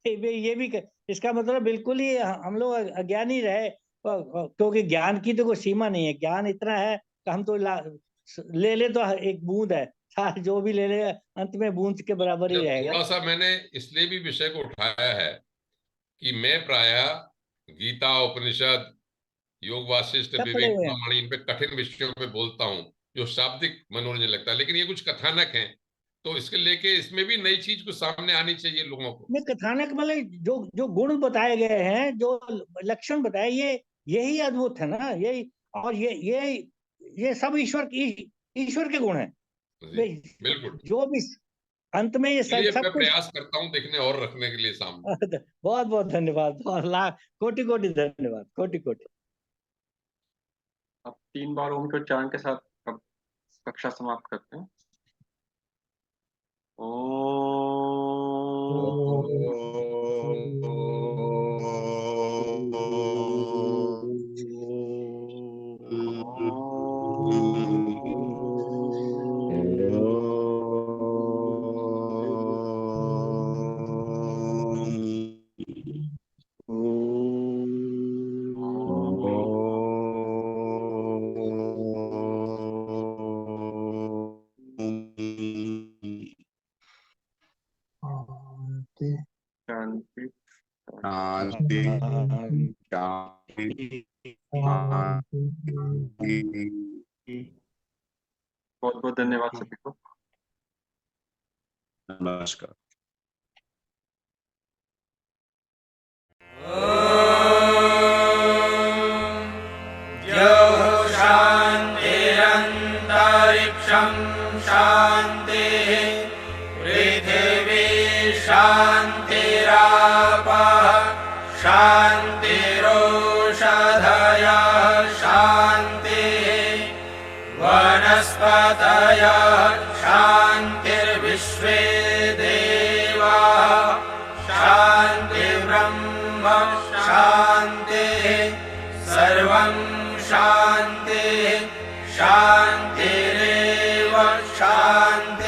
Speaker 4: ये भी इसका मतलब बिल्कुल ही हम लोग अज्ञानी रहे, क्योंकि ज्ञान की तो कोई सीमा नहीं है, ज्ञान इतना है कि हम तो ले तो एक बूंद है, जो भी ले ले अंत में बूंद के बराबर ही रहेगा।
Speaker 2: थोड़ा सा मैंने इसलिए भी विषय को उठाया है कि मैं प्रायः गीता, उपनिषद, योग वासिष्ठ, विवेक चूड़ामणि, इन पे कठिन विषयों पे बोलता हूँ जो शाब्दिक मनोरंजन लगता है, लेकिन ये कुछ कथानक हैं, तो इसके लेके इसमें भी नई चीज कुछ सामने आनी चाहिए लोगों को।
Speaker 4: नहीं, कथानक मतलब जो गुण बताए गए हैं, जो लक्षण बताए, यही अद्भुत है ना, यही। और ये सब ईश्वर के गुण हैं।
Speaker 2: बिल्कुल।
Speaker 4: जो भी अंत में ये सब
Speaker 2: मैं
Speaker 4: कुछ।
Speaker 2: प्रयास करता हूँ देखने और रखने के लिए सामने।
Speaker 4: बहुत बहुत धन्यवाद, बहुत लाख कोटि कोटि धन्यवाद, कोटि कोटि।
Speaker 1: अब 3 बार ओम के उच्चारण के साथ अब कक्षा समाप्त करते हैं। बहुत बहुत धन्यवाद सभी को।
Speaker 5: नमस्कार।
Speaker 6: शान्तिरन्तरिक्षं शान्तिः पृथिवी शान्तिरापः शान्तिरोषधयः शान्तिः वनस्पतयः शान्तिर्विश्वे देवाः शान्तिर्ब्रह्म शान्तिः सर्वं शान्तिः शान्तिरेव शान्तिः।